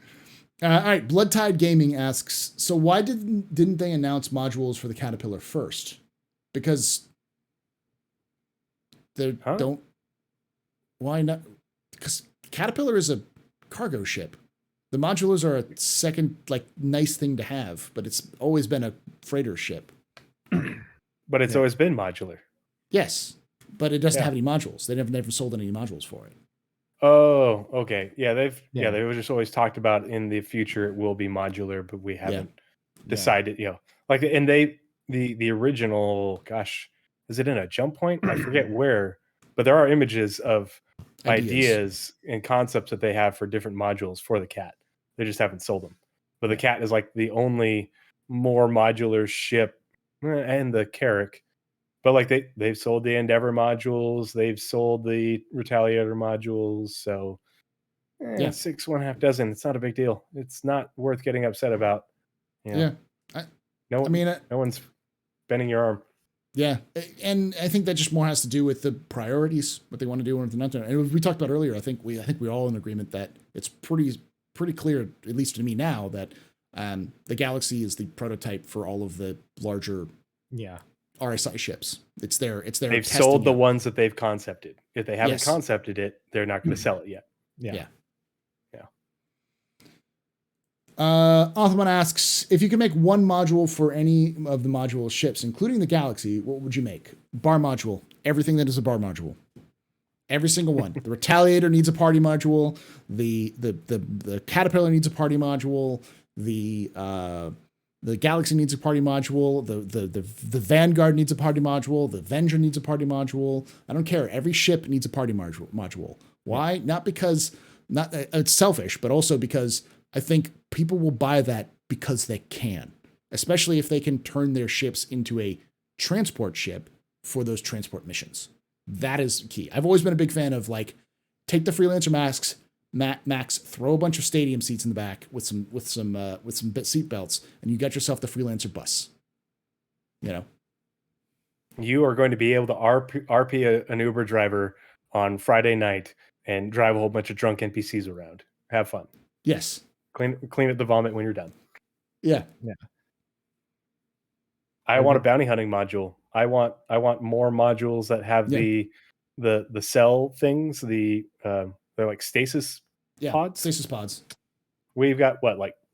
[SPEAKER 1] All right, Bloodtide Gaming asks, so why didn't they announce modules for the Caterpillar first? Because they don't. Why not? Because Caterpillar is a cargo ship. The modulars are a second, nice thing to have, but it's always been a freighter ship.
[SPEAKER 2] But it's always been modular.
[SPEAKER 1] Yes, but it doesn't have any modules. They never sold any modules for it.
[SPEAKER 2] Oh, okay. Yeah, they've just always talked about in the future it will be modular, but we haven't decided. And the original, gosh, is it in a jump point? I forget where, but there are images of ideas and concepts that they have for different modules for the Cat. They just haven't sold them. But the Cat is like the only more modular ship, and the Carrack. But they've sold the Endeavor modules, they've sold the Retaliator modules, so 6 1/2 dozen. It's not a big deal. It's not worth getting upset about. No one's bending your arm.
[SPEAKER 1] Yeah, and I think that just more has to do with the priorities, what they want to do and what they're not doing. And we talked about earlier, I think we're all in agreement that it's pretty clear, at least to me now, that the Galaxy is the prototype for all of the larger RSI ships. It's their
[SPEAKER 2] they've sold the ones that they've concepted. If they haven't concepted it, they're not going to sell it yet.
[SPEAKER 1] Yeah. Othman asks, if you could make one module for any of the module ships, including the Galaxy, what would you make? Bar module. Everything that is a bar module. Every single one. The Retaliator needs a party module. The Caterpillar needs a party module. The Galaxy needs a party module. The Vanguard needs a party module. The Avenger needs a party module. I don't care. Every ship needs a party module. Why? Not because it's selfish, but also because I think people will buy that because they can, especially if they can turn their ships into a transport ship for those transport missions. That is key. I've always been a big fan of take the Freelancer Max, throw a bunch of stadium seats in the back with some seat belts, and you got yourself the Freelancer bus.
[SPEAKER 2] You are going to be able to RP an Uber driver on Friday night and drive a whole bunch of drunk NPCs around. Have fun.
[SPEAKER 1] Yes.
[SPEAKER 2] Clean up the vomit when you're done.
[SPEAKER 1] Yeah.
[SPEAKER 2] I want a bounty hunting module. I want more modules that have the cell things. They're like stasis pods.
[SPEAKER 1] Stasis pods.
[SPEAKER 2] We've got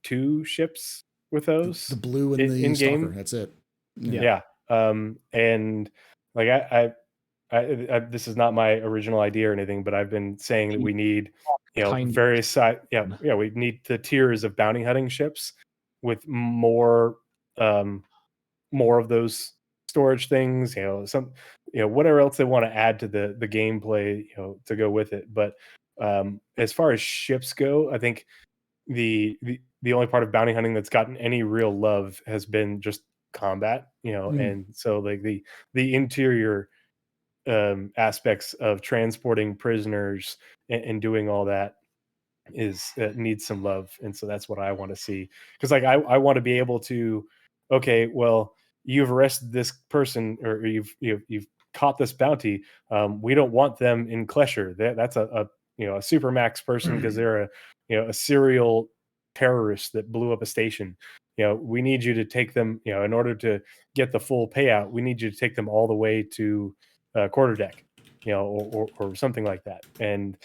[SPEAKER 2] 2 ships with those.
[SPEAKER 1] The blue and the Stalker. That's it.
[SPEAKER 2] Yeah. And I this is not my original idea or anything, but I've been saying that we need various size. We need the tiers of bounty hunting ships with more of those storage things, whatever else they want to add to the gameplay, to go with it. But as far as ships go, I think the only part of bounty hunting that's gotten any real love has been just combat, and so the interior aspects of transporting prisoners and doing all that needs some love. And so that's what I want to see, because I want to be able to, okay, well, you've arrested this person, or you've caught this bounty. We don't want them in Klesher. That's a supermax person because they're a serial terrorist that blew up a station. We need you to take them, in order to get the full payout, we need you to take them all the way to quarterdeck, or something like that. And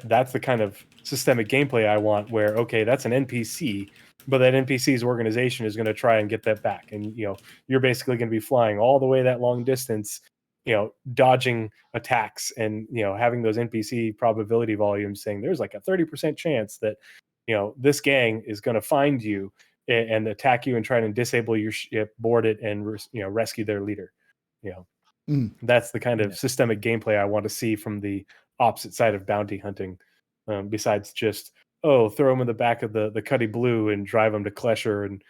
[SPEAKER 2] that's the kind of systemic gameplay I want, where that's an NPC, but that NPC's organization is going to try and get that back, and you're basically going to be flying all the way that long distance, dodging attacks, and having those NPC probability volumes saying there's like a 30% chance that this gang is going to find you and attack you and try to disable your ship, board it, and rescue their leader. That's the kind of systemic gameplay I want to see from the opposite side of bounty hunting, besides just throw them in the back of the Cuddy Blue and drive them to Klesher and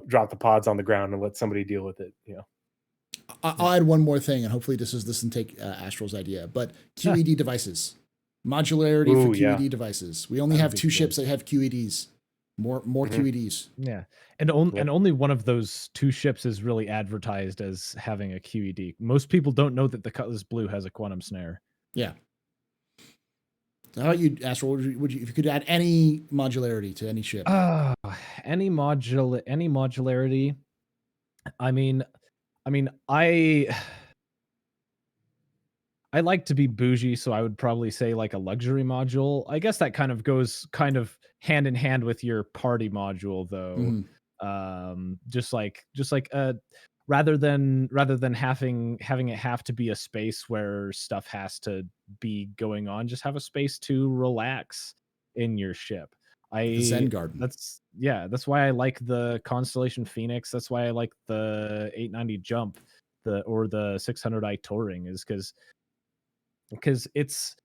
[SPEAKER 2] drop the pods on the ground and let somebody deal with it.
[SPEAKER 1] I'll add one more thing, and hopefully this doesn't take Astral's idea, but QED devices, modularity for QED devices. We only have 2 ships that have QEDs. More QEDs.
[SPEAKER 3] Yeah, and only one of those 2 ships is really advertised as having a QED. Most people don't know that the Cutlass Blue has a quantum snare.
[SPEAKER 1] Yeah. So how about you, Astral? Would you if you could add any modularity to any ship?
[SPEAKER 3] Any modularity. I mean, I like to be bougie, so I would probably say like a luxury module. I guess that kind of goes hand in hand with your party module, though. Just like rather than having it have to be a space where stuff has to be going on, just have a space to relax in your ship.
[SPEAKER 1] The Zen Garden.
[SPEAKER 3] That's why I like the Constellation Phoenix. That's why I like the 890 Jump, or the 600i Touring, is because it's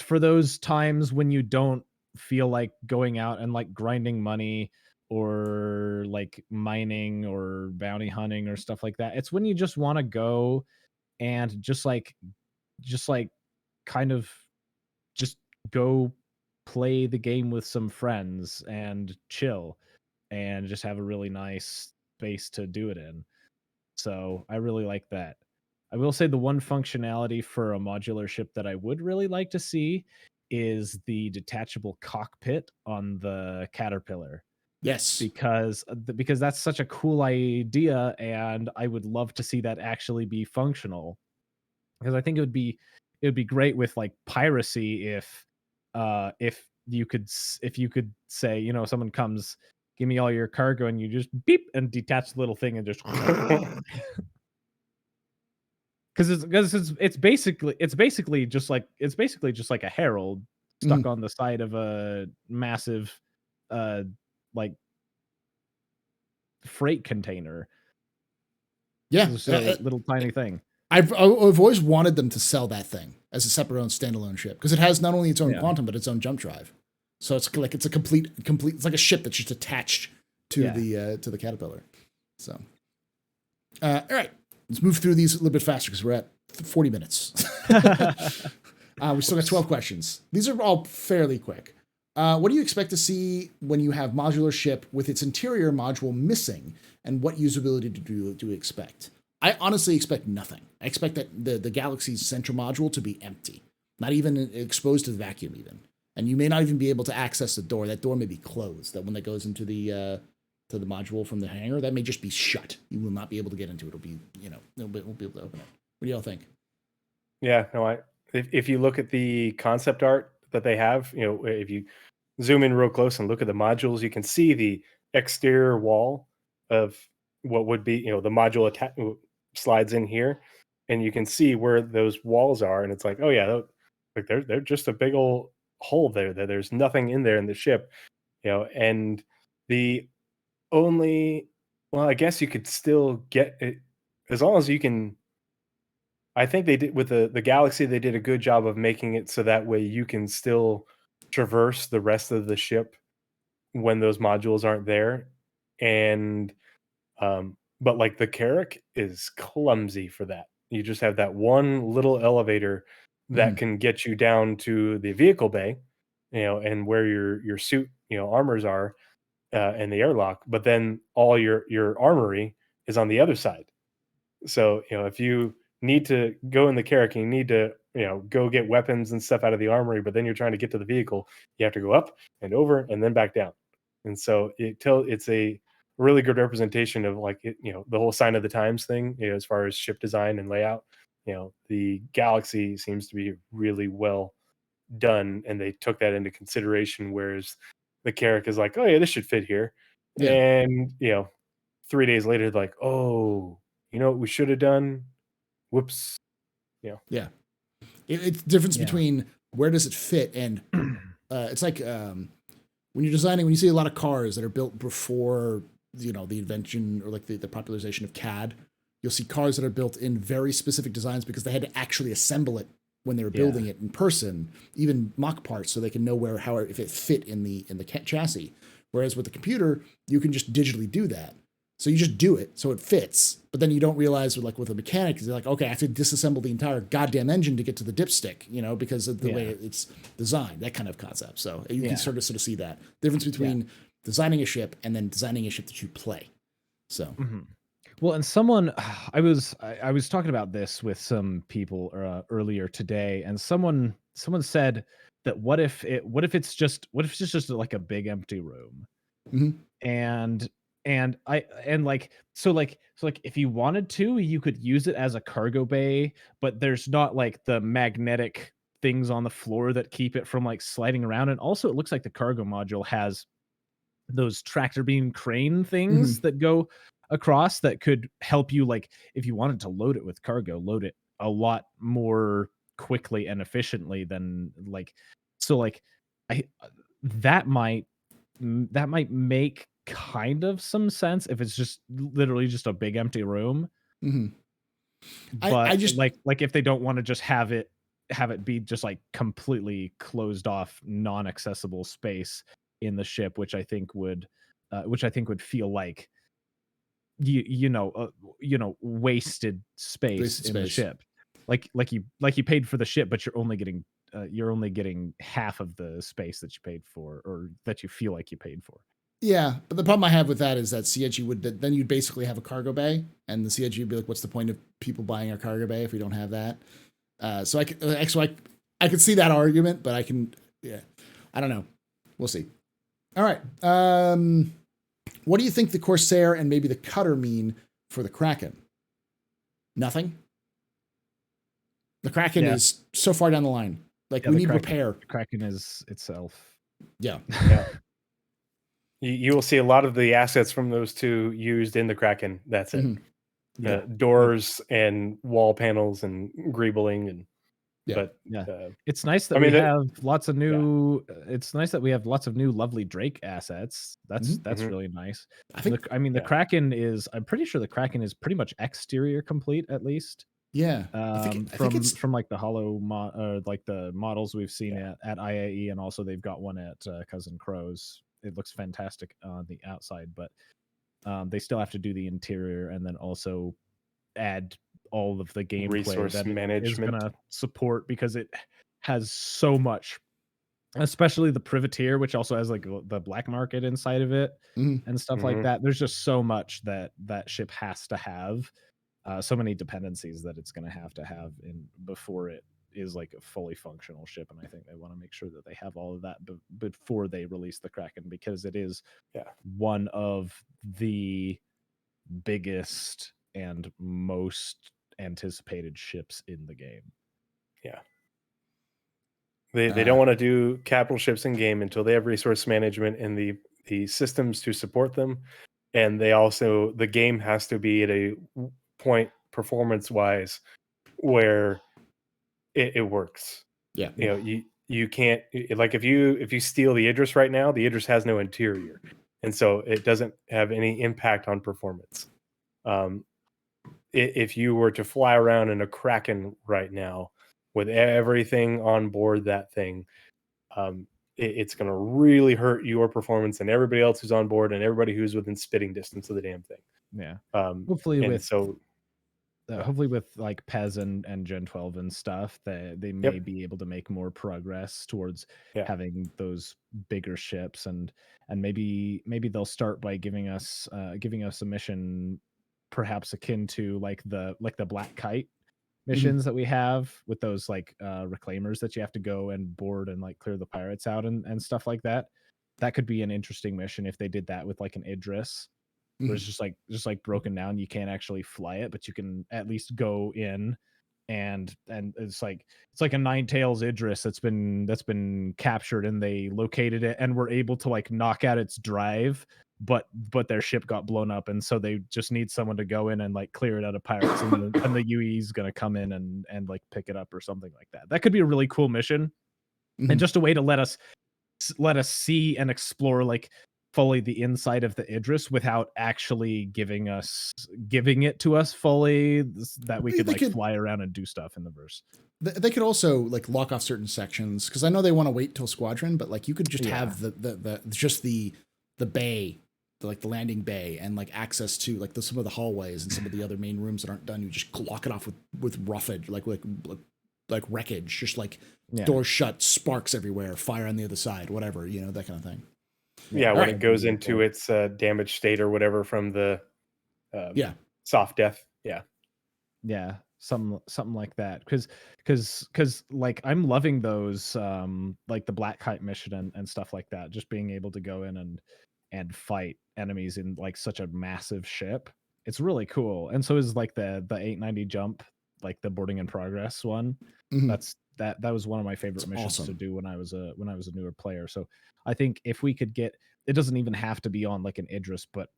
[SPEAKER 3] for those times when you don't feel like going out and like grinding money or like mining or bounty hunting or stuff like that. It's when you just want to go and just kind of just go play the game with some friends and chill and just have a really nice space to do it in. So I really like that. I will say the one functionality for a modular ship that I would really like to see is the detachable cockpit on the Caterpillar.
[SPEAKER 1] Yes,
[SPEAKER 3] because that's such a cool idea, and I would love to see that actually be functional. Because I think it would be great with like piracy if you could say, someone comes, give me all your cargo, and you just beep and detach the little thing and just because it's basically just like a herald stuck on the side of a massive like freight container.
[SPEAKER 1] Yeah,
[SPEAKER 3] it's a little tiny thing.
[SPEAKER 1] I've always wanted them to sell that thing as a separate own standalone ship, because it has not only its own quantum but its own jump drive. So it's like it's a complete. It's like a ship that's just attached to the Caterpillar. So, all right, let's move through these a little bit faster because we're at 40 minutes. We still got 12 questions. These are all fairly quick. What do you expect to see when you have modular ship with its interior module missing, and what usability do you expect? I honestly expect nothing. I expect that the Galaxy's central module to be empty, not even exposed to the vacuum even. And you may not even be able to access the door. That door may be closed. That when that goes into the module from the hangar, that may just be shut. You will not be able to get into it. It'll be, won't be able to open it. What do y'all think?
[SPEAKER 2] Yeah, no, if you look at the concept art that they have, if you zoom in real close and look at the modules, you can see the exterior wall of what would be, the module slides in here, and you can see where those walls are, and it's like, oh yeah, like they're just a big old hole there. That there's nothing in there in the ship, and the only, well, I guess you could still get it as long as you can. I think they did with the Galaxy, they did a good job of making it so that way you can still traverse the rest of the ship when those modules aren't there. And but like the Carrack is clumsy for that. You just have that one little elevator that can get you down to the vehicle bay, and where your suit, armors are, and the airlock, but then all your armory is on the other side. So, if you need to go in the Carrack, you need to, go get weapons and stuff out of the armory, but then you're trying to get to the vehicle, you have to go up and over and then back down. And so it's a really good representation of like, the whole sign of the times thing, as far as ship design and layout. The Galaxy seems to be really well done, and they took that into consideration, whereas the Carrack is like, oh yeah, this should fit here.
[SPEAKER 1] Yeah.
[SPEAKER 2] And 3 days later, like, oh, what we should have done? Whoops.
[SPEAKER 1] Yeah. It's the difference between where does it fit and it's like when you're designing, when you see a lot of cars that are built before, the invention or like the popularization of CAD, you'll see cars that are built in very specific designs because they had to actually assemble it when they were building it in person, even mock parts, so they can know if it fit in the chassis. Whereas with the computer, you can just digitally do that. So you just do it so it fits, but then you don't realize with a mechanic, you're like, okay, I have to disassemble the entire goddamn engine to get to the dipstick, because of the way it's designed, that kind of concept. So you can sort of see that difference between designing a ship and then designing a ship that you play. So.
[SPEAKER 3] Well, and someone, I was talking about this with some people earlier today, and someone said that what if it's just like a big empty room, and if you wanted to, you could use it as a cargo bay, but there's not like the magnetic things on the floor that keep it from like sliding around, and also it looks like the cargo module has those tractor beam crane things that go across that could help you, like if you wanted to load it with cargo, load it a lot more quickly and efficiently than that might make kind of some sense if it's just literally just a big empty room. But
[SPEAKER 1] I just
[SPEAKER 3] like if they don't want to just have it be just like completely closed off, non-accessible space in the ship, which I think would feel like wasted space in the ship. Like you paid for the ship, but you're only getting half of the space that you paid for, or that you feel like you paid for.
[SPEAKER 1] Yeah, but the problem I have with that is that CIG then you'd basically have a cargo bay, and the CIG would be like, what's the point of people buying our cargo bay if we don't have that? So I could see that argument, but I don't know. We'll see. All right. What do you think the Corsair and maybe the Cutter mean for the Kraken? Nothing? The Kraken is so far down the line. Like, we need repair.
[SPEAKER 3] The Kraken is itself.
[SPEAKER 1] Yeah.
[SPEAKER 2] You will see a lot of the assets from those two used in the Kraken. That's it. Doors and wall panels and greebling and. But
[SPEAKER 3] it's nice that we have lots of new. It's nice that we have lots of new lovely Drake assets. That's really nice. The Kraken is. I'm pretty sure the Kraken is pretty much exterior complete, at least.
[SPEAKER 1] Yeah,
[SPEAKER 3] from like the like the models we've seen at IAE, and also they've got one at Cousin Crow's. It looks fantastic on the outside, but they still have to do the interior and then also add all of the gameplay
[SPEAKER 2] resource
[SPEAKER 3] that
[SPEAKER 2] management
[SPEAKER 3] is going to support, because it has so much, especially the privateer, which also has like the black market inside of it and stuff like that. There's just so much that ship has to have, so many dependencies that it's going to have in before it is like a fully functional ship. And I think they want to make sure that they have all of that before they release the Kraken, because it is one of the biggest and most anticipated ships in the game.
[SPEAKER 2] They don't want to do capital ships in game until they have resource management and the systems to support them, and the game has to be at a point performance wise where it works. You can't, like, if you steal the Idris right now, the Idris has no interior, and so it doesn't have any impact on performance. If you were to fly around in a Kraken right now with everything on board that thing, it's going to really hurt your performance and everybody else who's on board and everybody who's within spitting distance of the damn thing.
[SPEAKER 3] Hopefully with like PEZ and Gen 12 and stuff, they may be able to make more progress towards having those bigger ships, and maybe they'll start by giving us a mission perhaps akin to like the Black Kite missions that we have with those like reclaimers that you have to go and board and like clear the pirates out and stuff like that. That could be an interesting mission if they did that with like an Idris. Where it's just like broken down. You can't actually fly it, but you can at least go in and it's like a Nine Tails Idris that's been captured, and they located it and were able to like knock out its drive, but their ship got blown up, and so they just need someone to go in and like clear it out of pirates, and the UE is gonna come in and like pick it up or something like that. That could be a really cool mission, and just a way to let us see and explore like fully the inside of the Idris without actually giving it to us fully, that we could
[SPEAKER 1] They
[SPEAKER 3] like
[SPEAKER 1] could-
[SPEAKER 3] fly around and do stuff in the verse.
[SPEAKER 1] They could also like lock off certain sections, because I know they want to wait till Squadron, but like you could just
[SPEAKER 3] Yeah.
[SPEAKER 1] have the bay, the landing bay, and like access to like some of the hallways and some of the other main rooms that aren't done. You just lock it off with roughage, like wreckage, just like doors shut, sparks everywhere, fire on the other side, whatever, that kind of thing.
[SPEAKER 2] Yeah, when
[SPEAKER 1] Alright.
[SPEAKER 2] it goes into its damaged state or whatever from the soft death.
[SPEAKER 3] Yeah, something like that. Because like I'm loving those like the Black Kite mission and stuff like that. Just being able to go in and fight enemies in like such a massive ship. It's really cool. And so is like the 890 jump, like the boarding in progress one.
[SPEAKER 1] Mhm.
[SPEAKER 3] That was one of my favorite
[SPEAKER 1] It's
[SPEAKER 3] missions to
[SPEAKER 1] awesome.
[SPEAKER 3] do when I was a newer player. So I think if we could get, it doesn't even have to be on like an Idris, but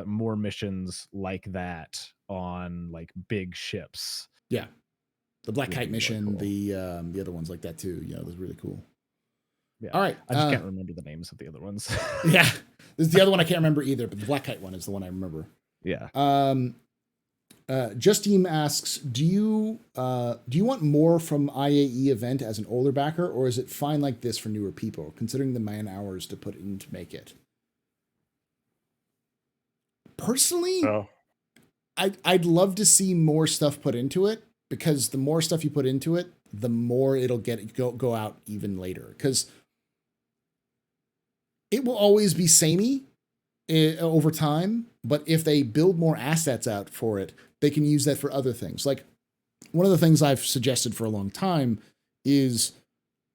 [SPEAKER 3] more missions like that on like big ships.
[SPEAKER 1] Yeah. The Black
[SPEAKER 3] Really,
[SPEAKER 1] Kite
[SPEAKER 3] really
[SPEAKER 1] mission,
[SPEAKER 3] cool.
[SPEAKER 1] the other ones like that too. Yeah, those are really cool.
[SPEAKER 3] Yeah.
[SPEAKER 1] All right.
[SPEAKER 3] I just can't remember the names of the other ones.
[SPEAKER 1] Yeah. This is the other one I can't remember either, but the Black Kite one is the one I remember.
[SPEAKER 3] Yeah.
[SPEAKER 1] Justine asks, do you want more from IAE event as an older backer, or is it fine like this for newer people, considering the man hours to put in to make it? Personally,
[SPEAKER 2] So
[SPEAKER 1] I'd love to see more stuff put into it, because the more stuff you put into it, the more it'll go out even later, because it will always be samey over time. But if they build more assets out for it, they can use that for other things. Like one of the things I've suggested for a long time is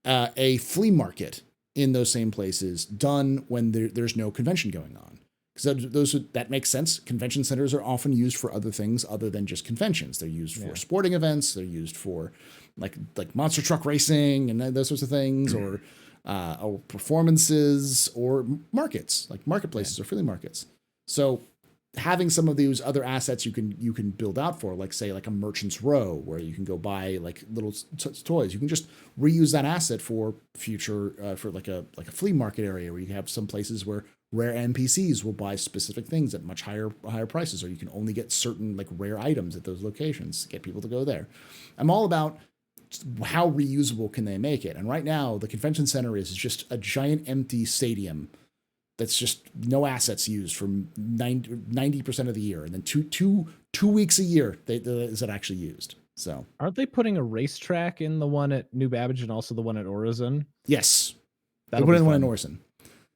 [SPEAKER 1] a flea market in those same places, done when there's no convention going on. Because that makes sense. Convention centers are often used for other things other than just conventions. They're used for sporting events. They're used for like monster truck racing and those sorts of things, or performances, or markets, like marketplaces or flea markets. So having some of these other assets you can build out for, like say like a merchant's row where you can go buy like little toys. You can just reuse that asset for future for like a flea market area where you have some places where rare NPCs will buy specific things at much higher prices, or you can only get certain like rare items at those locations. Get people to go there. I'm all about how reusable can they make it. And right now the convention center is just a giant empty stadium that's just no assets used for 90% of the year, and then two weeks a year is it actually used. So
[SPEAKER 3] aren't they putting a racetrack in the one at New Babbage and also the one at Orizon?
[SPEAKER 1] yes, they
[SPEAKER 3] That'll
[SPEAKER 1] put
[SPEAKER 3] be
[SPEAKER 1] in one in
[SPEAKER 3] fun.
[SPEAKER 1] Orson.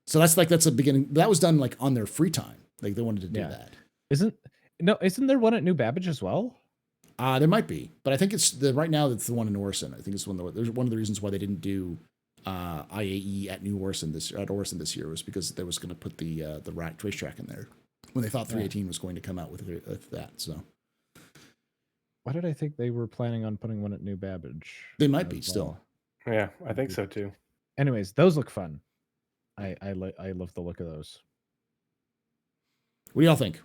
[SPEAKER 1] So that's a beginning. That was done like on their free time. Like they wanted to do that.
[SPEAKER 3] Isn't there one at New Babbage as well?
[SPEAKER 1] There might be, but I think it's right now it's the one in Orson. I think it's there's one of the reasons why they didn't do IAE at Orson this year was because they was going to put the racetrack in there when they thought 318 was going to come out with that. So
[SPEAKER 3] why did I think they were planning on putting one at New Babbage?
[SPEAKER 1] They might be still.
[SPEAKER 2] Yeah, I think so too.
[SPEAKER 3] Anyways, those look fun. I love the look of those.
[SPEAKER 1] What do y'all think?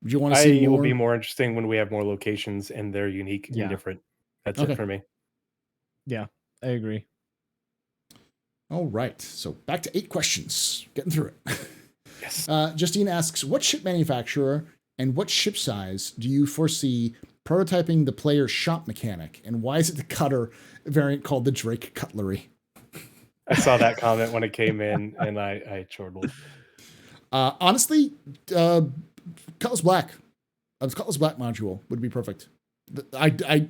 [SPEAKER 1] Would you want to see
[SPEAKER 2] It
[SPEAKER 1] more?
[SPEAKER 2] will be more interesting when we have more locations and they're unique and different. That's
[SPEAKER 1] Okay.
[SPEAKER 2] it for me.
[SPEAKER 3] Yeah, I agree.
[SPEAKER 1] All right. So back to 8 questions. Getting through it.
[SPEAKER 2] Yes.
[SPEAKER 1] Justine asks, what ship manufacturer and what ship size do you foresee prototyping the player's shop mechanic? And why is it the cutter variant called the Drake Cutlery?
[SPEAKER 2] I saw that comment when it came in and I chortled.
[SPEAKER 1] Honestly, Cutlass Black. Cutlass Black module would be perfect. I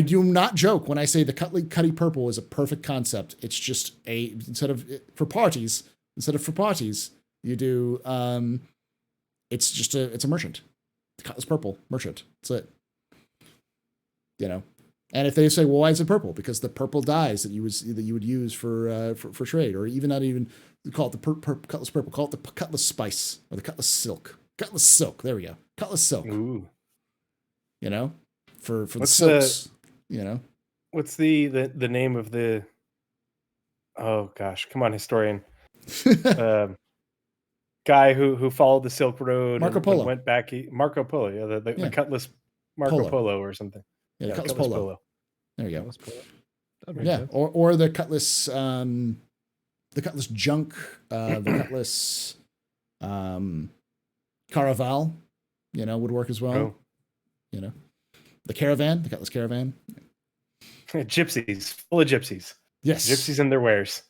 [SPEAKER 1] do not joke when I say the Cutty Purple is a perfect concept. It's just for parties, you do it's a merchant. The Cutlass Purple merchant. That's it. And if they say, well, why is it purple? Because the purple dyes that you would use for trade, or even not even call it the Cutlass Purple, call it the Cutlass Spice or the Cutlass Silk. Cutlass Silk. There we go. Cutlass Silk.
[SPEAKER 2] Ooh.
[SPEAKER 1] For the
[SPEAKER 2] What's
[SPEAKER 1] silks.
[SPEAKER 2] What's the name of the? Oh gosh, come on, historian. Guy who followed the Silk Road.
[SPEAKER 1] Marco
[SPEAKER 2] and
[SPEAKER 1] Polo.
[SPEAKER 2] went back. Marco Polo. Yeah, the Cutlass Marco Polo or something.
[SPEAKER 1] Yeah, the Cutlass Polo. There you go. Yeah, or the Cutlass, Junk, the Cutlass Caraval, would work as well.
[SPEAKER 2] Oh.
[SPEAKER 1] The Caravan, the Cutlass Caravan.
[SPEAKER 2] Gypsies, full of gypsies.
[SPEAKER 1] Yes.
[SPEAKER 2] Gypsies and their wares.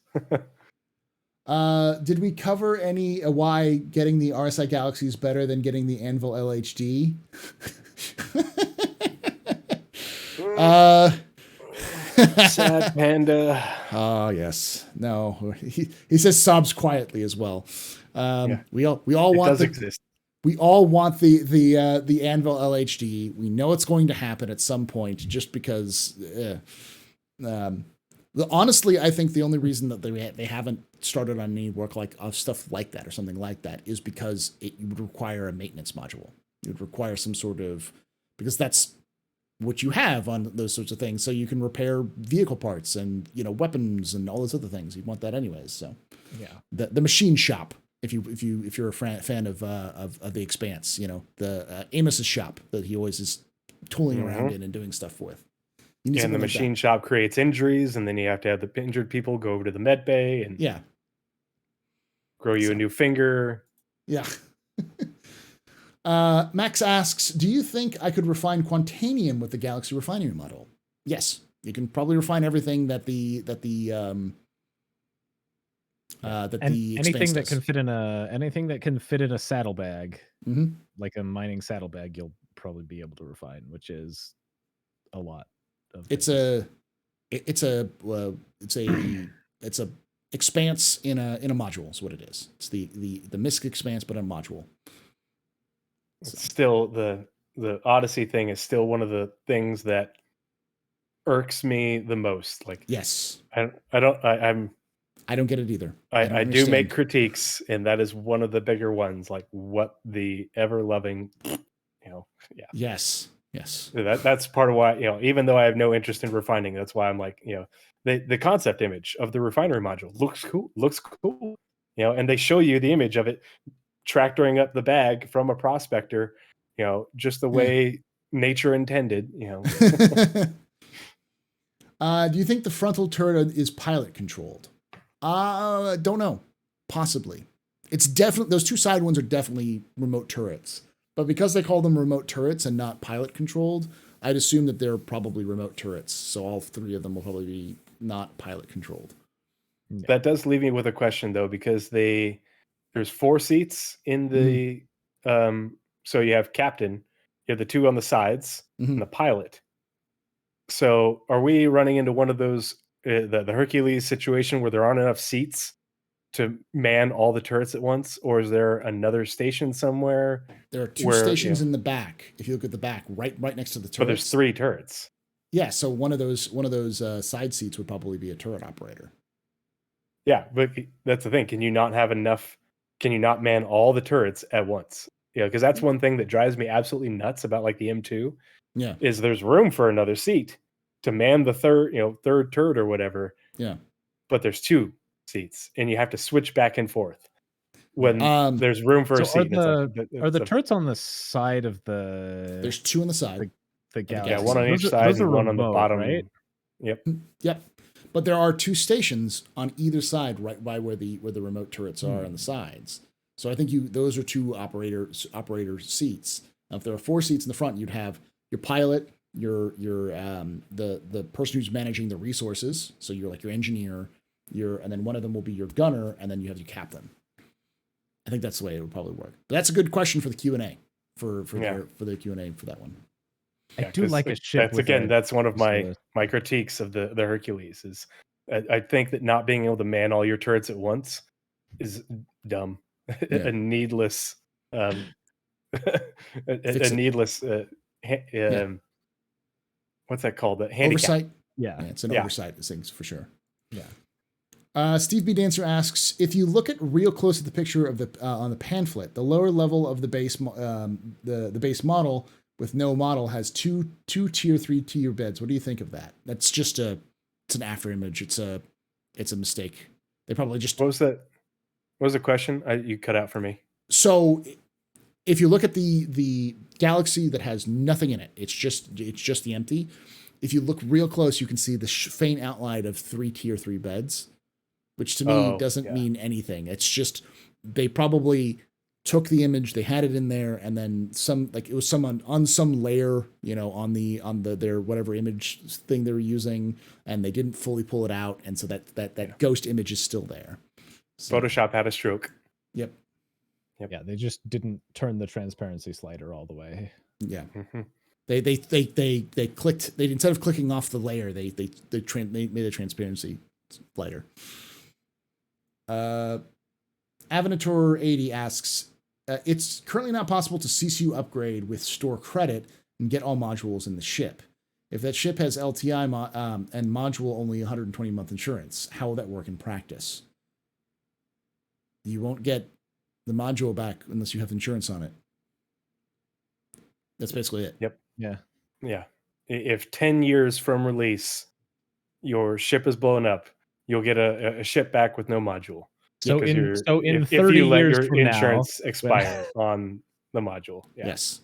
[SPEAKER 1] Did we cover any why getting the RSI Galaxy is better than getting the Anvil LHD?
[SPEAKER 2] Sad panda.
[SPEAKER 1] Oh yes, no. He says sobs quietly as well. We all want
[SPEAKER 2] exist.
[SPEAKER 1] We all want the Anvil LHD. We know it's going to happen at some point, just because. Honestly, I think the only reason that they haven't started on any work stuff like that or something like that is because it would require a maintenance module. It would require some sort of, because that's what you have on those sorts of things. So you can repair vehicle parts and weapons and all those other things. You want that anyways. So
[SPEAKER 3] yeah,
[SPEAKER 1] the machine shop. If you're a fan of the Expanse, the Amos's shop that he always is tooling around in and doing stuff with.
[SPEAKER 2] And the machine shop creates injuries, and then you have to have the injured people go over to the med bay and grow you a new finger.
[SPEAKER 1] Yeah. Max asks, do you think I could refine Quantanium with the Galaxy refinery model? Yes, you can probably refine everything anything that can
[SPEAKER 3] fit in a saddlebag,
[SPEAKER 1] mm-hmm.
[SPEAKER 3] like a mining saddlebag, you'll probably be able to refine, which is a lot.
[SPEAKER 1] It's a Expanse in a module is what it is. It's the MISC Expanse, but a module.
[SPEAKER 2] So. Still, the Odyssey thing is still one of the things that irks me the most. Like,
[SPEAKER 1] yes,
[SPEAKER 2] I don't get
[SPEAKER 1] it either.
[SPEAKER 2] I do make critiques, and that is one of the bigger ones. Like, what the ever loving,
[SPEAKER 1] Yes.
[SPEAKER 2] That's part of why, even though I have no interest in refining, that's why I'm like, the concept image of the refinery module looks cool, and they show you the image of it tractoring up the bag from a prospector, just the way nature intended,
[SPEAKER 1] Do you think the frontal turret is pilot controlled? Don't know. Possibly. It's definitely, those two side ones are definitely remote turrets. But because they call them remote turrets and not pilot controlled, I'd assume that they're probably remote turrets. So all three of them will probably be not pilot controlled.
[SPEAKER 2] That does leave me with a question though, because there's 4 seats in the, so you have captain, you have the 2 on the sides and the pilot. So are we running into one of those, the Hercules situation where there aren't enough seats to man all the turrets at once, or is there another station somewhere?
[SPEAKER 1] There are 2 stations in the back. If you look at the back, right next to the turrets.
[SPEAKER 2] But there's 3 turrets.
[SPEAKER 1] Yeah, so one of those side seats would probably be a turret operator.
[SPEAKER 2] Yeah, but that's the thing. Can you not have enough? Can you not man all the turrets at once? Because that's one thing that drives me absolutely nuts about like the M2.
[SPEAKER 1] Yeah,
[SPEAKER 2] is there's room for another seat to man the third turret or whatever.
[SPEAKER 1] Yeah,
[SPEAKER 2] but there's 2 seats, and you have to switch back and forth when there's room for a seat.
[SPEAKER 3] Are the turrets on the side of the?
[SPEAKER 1] There's 2 on the side.
[SPEAKER 2] The Galaxy. One on each side and one on the bottom.
[SPEAKER 3] Right?
[SPEAKER 2] Yep.
[SPEAKER 1] But there are 2 stations on either side, right by where the remote turrets are on the sides. So I think those are 2 operator seats. Now, if there are 4 seats in the front, you'd have your pilot, the person who's managing the resources. So you're like your engineer. And then one of them will be your gunner, and then you have your captain. I think that's the way it would probably work. But that's a good question for the Q&A for the Q&A for that one.
[SPEAKER 3] I do like a ship.
[SPEAKER 2] That's one of my critiques of the Hercules is I think that not being able to man all your turrets at once is dumb, a needless, a needless. What's that called? The handicap.
[SPEAKER 1] Oversight.
[SPEAKER 3] Yeah,
[SPEAKER 1] it's an oversight. This thing's for sure.
[SPEAKER 3] Yeah.
[SPEAKER 1] Steve B. Dancer asks, if you look at real close at the picture of the on the pamphlet, the lower level of the base the base model with no model has two tier 3 tier beds. What do you think of that? That's just it's an after image. It's a mistake. They probably just.
[SPEAKER 2] What was that? What was the question? You cut out for me.
[SPEAKER 1] So if you look at the Galaxy that has nothing in it, it's just the empty. If you look real close, you can see the faint outline of 3 tier 3 beds, which to me doesn't mean anything. It's just they probably took the image, they had it in there, and then it was some on some layer, on their whatever image thing they were using, and they didn't fully pull it out, and so that ghost image is still there. So,
[SPEAKER 2] Photoshop had a stroke.
[SPEAKER 1] Yep.
[SPEAKER 3] Yeah, they just didn't turn the transparency slider all the way.
[SPEAKER 1] Yeah. Mm-hmm. They clicked. They instead of clicking off the layer, they made the transparency lighter. Avanator 80 asks, it's currently not possible to CCU upgrade with store credit and get all modules in the ship. If that ship has LTI and module only 120 month insurance, how will that work in practice? You won't get the module back unless you have insurance on it. That's basically it.
[SPEAKER 2] Yep.
[SPEAKER 3] Yeah.
[SPEAKER 2] If 10 years from release, your ship is blown up, you'll get a ship back with no module.
[SPEAKER 3] So in 30
[SPEAKER 2] if you let
[SPEAKER 3] years
[SPEAKER 2] your
[SPEAKER 3] from
[SPEAKER 2] insurance
[SPEAKER 3] now,
[SPEAKER 2] expire on the module. Yeah.
[SPEAKER 1] Yes.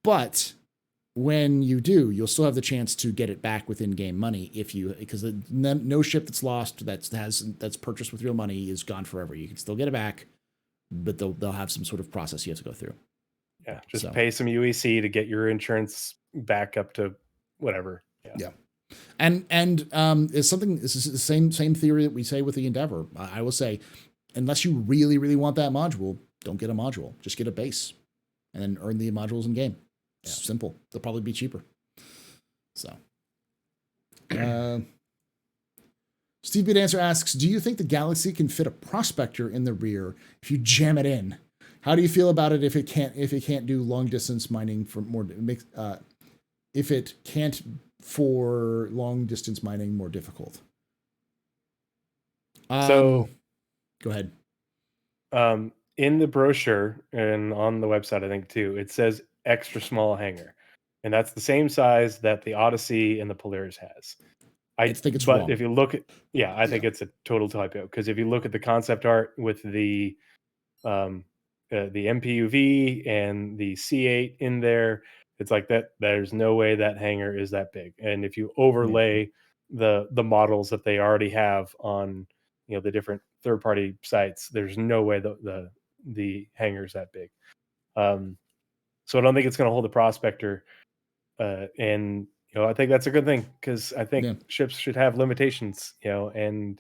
[SPEAKER 1] But when you do, you'll still have the chance to get it back with in-game money because no ship that's lost that's purchased with real money is gone forever. You can still get it back, but they'll have some sort of process you have to go through.
[SPEAKER 2] Yeah, just pay some UEC to get your insurance back up to whatever.
[SPEAKER 1] Yeah. And it's something. This is the same theory that we say with the Endeavor. I will say, unless you really, really want that module, don't get a module. Just get a base, and then earn the modules in game. It's simple. They'll probably be cheaper. So, Steve Good Answer asks, do you think the Galaxy can fit a prospector in the rear if you jam it in? How do you feel about it if it can't do long distance mining for more if it can't for long distance mining more difficult?
[SPEAKER 2] So
[SPEAKER 1] go ahead.
[SPEAKER 2] In the brochure and on the website, I think too, it says extra small hangar, and that's the same size that the Odyssey and the Polaris has.
[SPEAKER 1] I think it's wrong.
[SPEAKER 2] If you look at, I think it's a total typo, because if you look at the concept art with the MPUV and the C8 in there, it's like that. There's no way that hangar is that big. And if you overlay the models that they already have on the different third-party sites, there's no way the hangar's that big. So I don't think it's going to hold the prospector. And I think that's a good thing, because I think ships should have limitations. And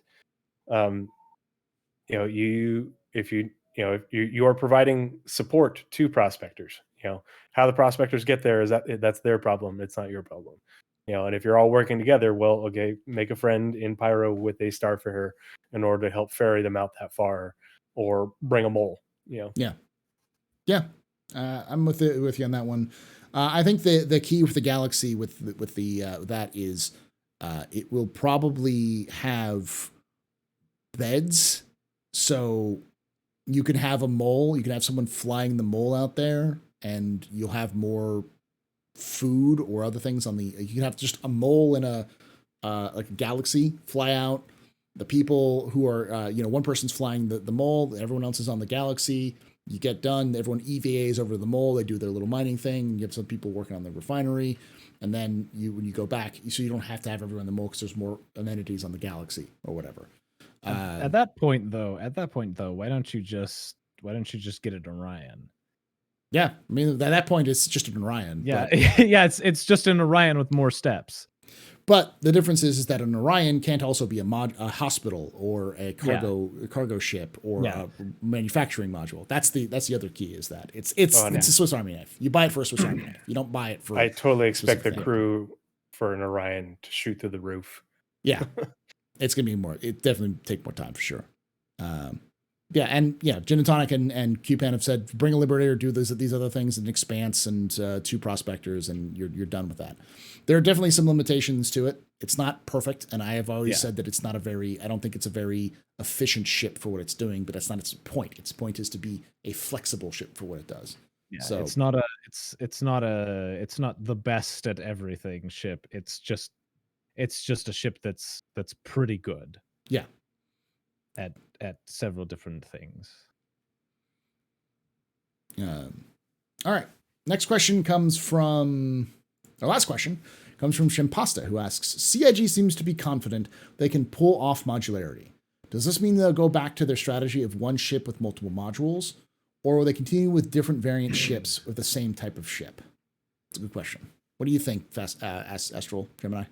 [SPEAKER 2] if you are providing support to prospectors, how the prospectors get there that's their problem. It's not your problem. And if you're all working together, well, okay, make a friend in Pyro with a star for her in order to help ferry them out that far, or bring a mole.
[SPEAKER 1] Yeah. I'm with you on that one. I think the key with the Galaxy with that is it will probably have beds, so you can have a mole. You can have someone flying the mole out there, and you'll have more food or other things on the. You can have just a mole in a like a Galaxy fly out. The people who are one person's flying the mole, everyone else is on the Galaxy. You get done, everyone EVAs over to the mole, they do their little mining thing, you have some people working on the refinery, and then when you go back, so you don't have to have everyone on the mole because there's more amenities on the Galaxy or whatever.
[SPEAKER 3] At that point though, why don't you just get an Orion?
[SPEAKER 1] Yeah, I mean, at that point, it's just an Orion.
[SPEAKER 3] Yeah,
[SPEAKER 1] but,
[SPEAKER 3] it's just an Orion with more steps.
[SPEAKER 1] But the difference is that an Orion can't also be a hospital or a cargo ship or a manufacturing module. That's the other key, is that it's a Swiss Army knife. You buy it for a Swiss Army knife. You don't buy it for.
[SPEAKER 2] I totally expect the crew for an Orion to shoot through the roof.
[SPEAKER 1] Yeah, it's gonna be more. It definitely take more time for sure. Gin and Tonic and QPan have said bring a Liberator, do these other things, an Expanse and 2 Prospectors, and you're done with that. There are definitely some limitations to it. It's not perfect, and I have always said that it's not I don't think it's a very efficient ship for what it's doing, but that's not its point. Its point is to be a flexible ship for what it does.
[SPEAKER 3] Yeah,
[SPEAKER 1] so
[SPEAKER 3] it's not the best at everything ship. It's just a ship that's pretty good.
[SPEAKER 1] Yeah.
[SPEAKER 3] At several different things.
[SPEAKER 1] All right. Next question comes from Shimpasta, who asks, CIG seems to be confident they can pull off modularity. Does this mean they'll go back to their strategy of one ship with multiple modules? or will they continue with different variant ships with the same type of ship? It's a good question. What do you think, Astral Gemini?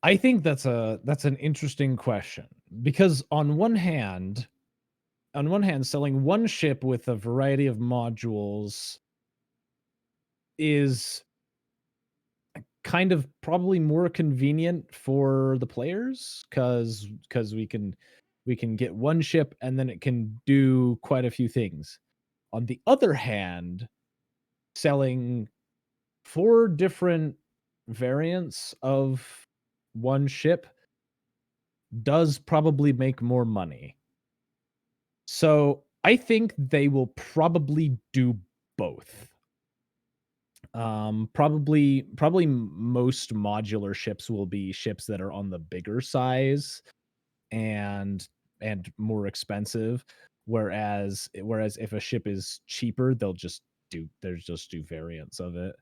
[SPEAKER 3] I think that's an interesting question, because on one hand, selling one ship with a variety of modules is kind of probably more convenient for the players, because we can get one ship and then it can do quite a few things. On the other hand, selling 4 different variants of one ship does probably make more money. So I think they will probably do both. Probably most modular ships will be ships that are on the bigger size and more expensive. Whereas if a ship is cheaper, they'll just do variants of it.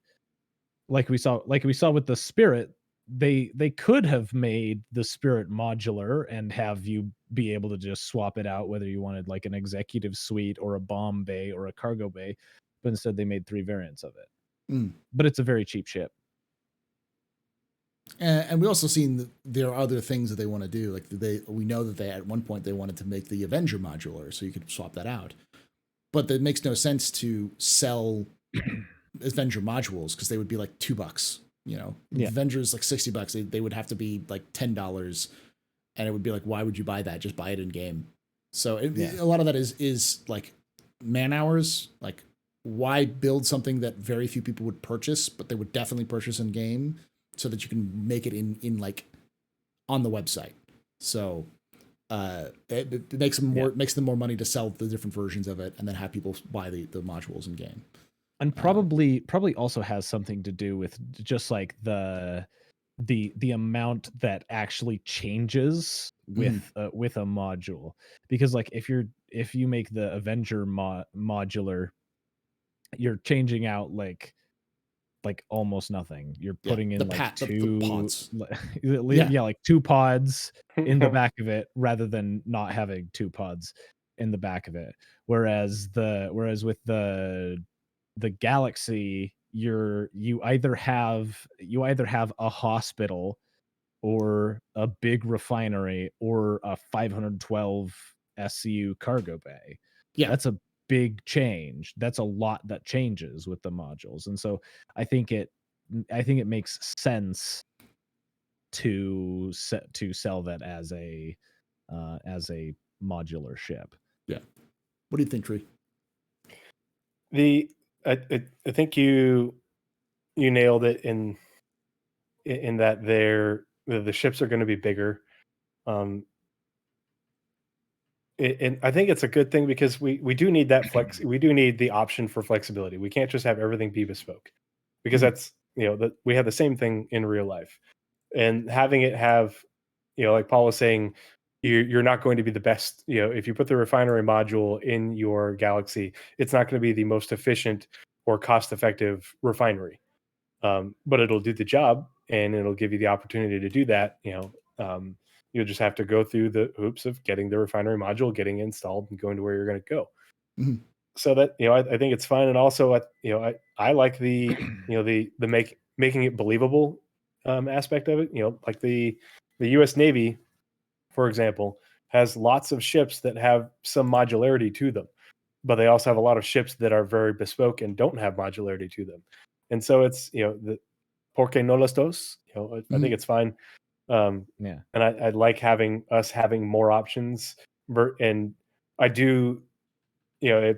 [SPEAKER 3] Like we saw with the Spirit, they could have made the Spirit modular and have you be able to just swap it out whether you wanted like an executive suite or a bomb bay or a cargo bay, but instead they made 3 variants of it. But it's a very cheap ship.
[SPEAKER 1] And we also seen that there are other things that they want to do. Like we know that they at one point they wanted to make the Avenger modular, so you could swap that out. But it makes no sense to sell Avenger modules because they would be like $2. You know, Avengers like $60. They would have to be like $10, and it would be like, why would you buy that? Just buy it in game. So a lot of that is like man hours. Like, why build something that very few people would purchase, but they would definitely purchase in game, so that you can make it in like on the website. So it makes them more money to sell the different versions of it and then have people buy the modules in game.
[SPEAKER 3] And probably also has something to do with just like the amount that actually changes with a module. Because like if you make the Avenger modular, you're changing out like almost nothing. You're putting in like 2
[SPEAKER 1] pods.
[SPEAKER 3] Like 2 pods in the back of it rather than not having 2 pods in the back of it. Whereas with the Galaxy, you either have a hospital or a big refinery or a 512 SCU cargo bay.
[SPEAKER 1] Yeah,
[SPEAKER 3] that's a big change. That's a lot that changes with the modules, and so I think it makes sense to sell that as a modular ship.
[SPEAKER 1] Yeah. What do you think, Tree?
[SPEAKER 2] I think you nailed it in that the ships are going to be bigger. And I think it's a good thing because we do need that flex. We do need the option for flexibility. We can't just have everything be bespoke, because that's, we have the same thing in real life, and having it have, like Paul was saying, you're not going to be the best. If you put the refinery module in your Galaxy, it's not going to be the most efficient or cost-effective refinery, but it'll do the job, and it'll give you the opportunity to do that. You'll just have to go through the hoops of getting the refinery module, getting installed, and going to where you're going to go. So that, I think it's fine. And also, I like the, making it believable aspect of it. Like the U.S. Navy, for example, has lots of ships that have some modularity to them, but they also have a lot of ships that are very bespoke and don't have modularity to them. And so it's, the porque no los dos, I think it's fine. And I like having more options. And I do,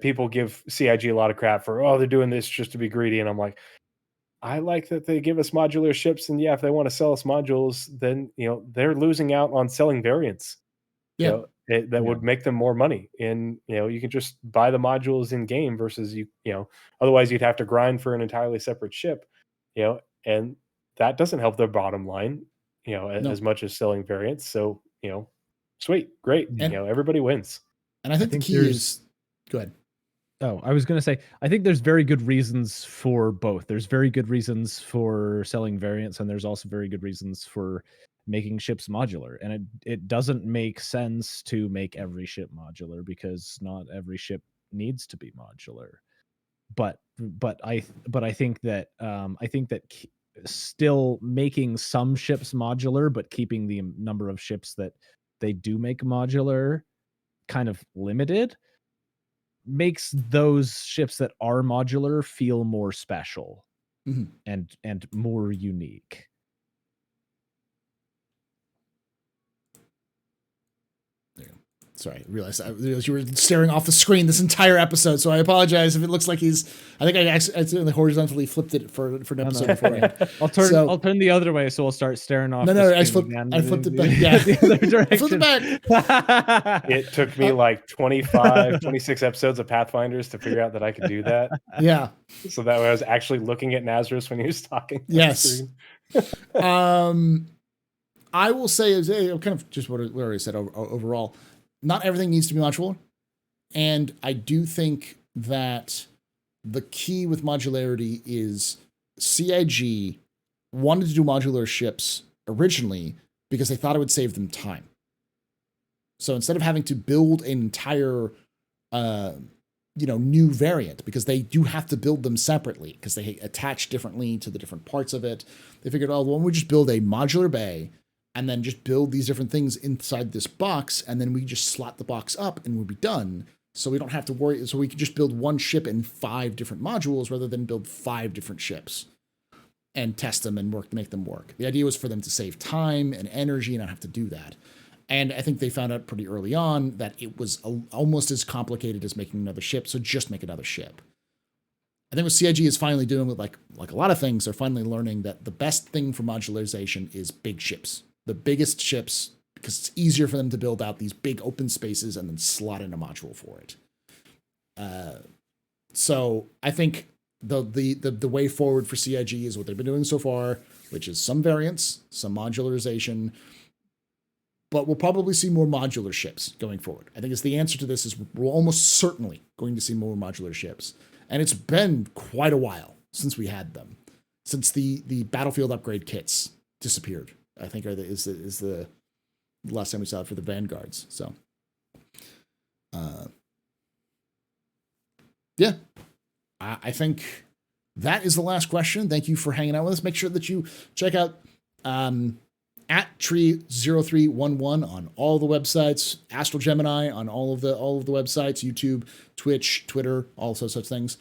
[SPEAKER 2] people give CIG a lot of crap for, oh, they're doing this just to be greedy. And I'm like, I like that they give us modular ships. And if they want to sell us modules, then, they're losing out on selling variants. That would make them more money. And, you can just buy the modules in game versus otherwise you'd have to grind for an entirely separate ship, and that doesn't help their bottom line, as much as selling variants. So, sweet, great. Everybody wins.
[SPEAKER 1] And I think the key is, go ahead.
[SPEAKER 3] Oh, I was going to say, I think there's very good reasons for both. There's very good reasons for selling variants, and there's also very good reasons for making ships modular, and it doesn't make sense to make every ship modular because not every ship needs to be modular. But I think that still making some ships modular, but keeping the number of ships that they do make modular kind of limited, makes those ships that are modular feel more special and more unique.
[SPEAKER 1] Sorry, I realized you were staring off the screen this entire episode, so I apologize if it looks like he's. I think I accidentally horizontally flipped it for an episode beforehand.
[SPEAKER 3] I'll turn the other way, so we'll start staring off.
[SPEAKER 1] No, I flipped it back. Yeah, the other direction. I flipped it back.
[SPEAKER 2] It took me like 26 episodes of Pathfinders to figure out that I could do that.
[SPEAKER 1] Yeah.
[SPEAKER 2] So that way I was actually looking at Nazarus when he was talking.
[SPEAKER 1] Yes. I will say, as kind of just what I already said overall. Not everything needs to be modular. And I do think that the key with modularity is CIG wanted to do modular ships originally because they thought it would save them time. So instead of having to build an entire, new variant, because they do have to build them separately because they attach differently to the different parts of it, they figured, well, why don't we just build a modular bay and then just build these different things inside this box, and then we just slot the box up and we'll be done. So we don't have to worry. So we can just build one ship in 5 different modules rather than build 5 different ships and test them and make them work. The idea was for them to save time and energy and not have to do that. And I think they found out pretty early on that it was almost as complicated as making another ship. So just make another ship. I think what CIG is finally doing with like a lot of things, they're finally learning that the best thing for modularization is big ships. The biggest ships, because it's easier for them to build out these big open spaces and then slot in a module for it. So I think the way forward for CIG is what they've been doing so far, which is some variants, some modularization, but we'll probably see more modular ships going forward. I think the answer to this is we're almost certainly going to see more modular ships. And it's been quite a while since we had them, since the battlefield upgrade kits disappeared. I think is the last time we saw it for the Vanguards. So, yeah, I think that is the last question. Thank you for hanging out with us. Make sure that you check out at Tree0311 on all the websites, Astral Gemini on all of the websites, YouTube, Twitch, Twitter, all such things.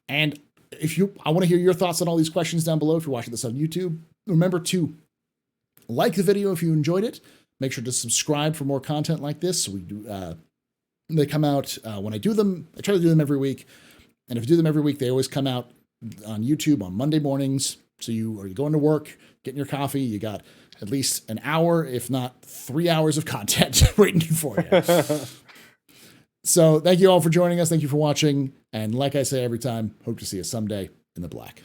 [SPEAKER 1] And I want to hear your thoughts on all these questions down below. If you're watching this on YouTube, remember to like the video if you enjoyed it. Make sure to subscribe for more content like this. So they come out when I do them. I try to do them every week. And if I do them every week, they always come out on YouTube on Monday mornings. So you're going to work, getting your coffee. You got at least an hour, if not 3 hours of content waiting for you. So thank you all for joining us. Thank you for watching. And like I say every time, hope to see you someday in the black.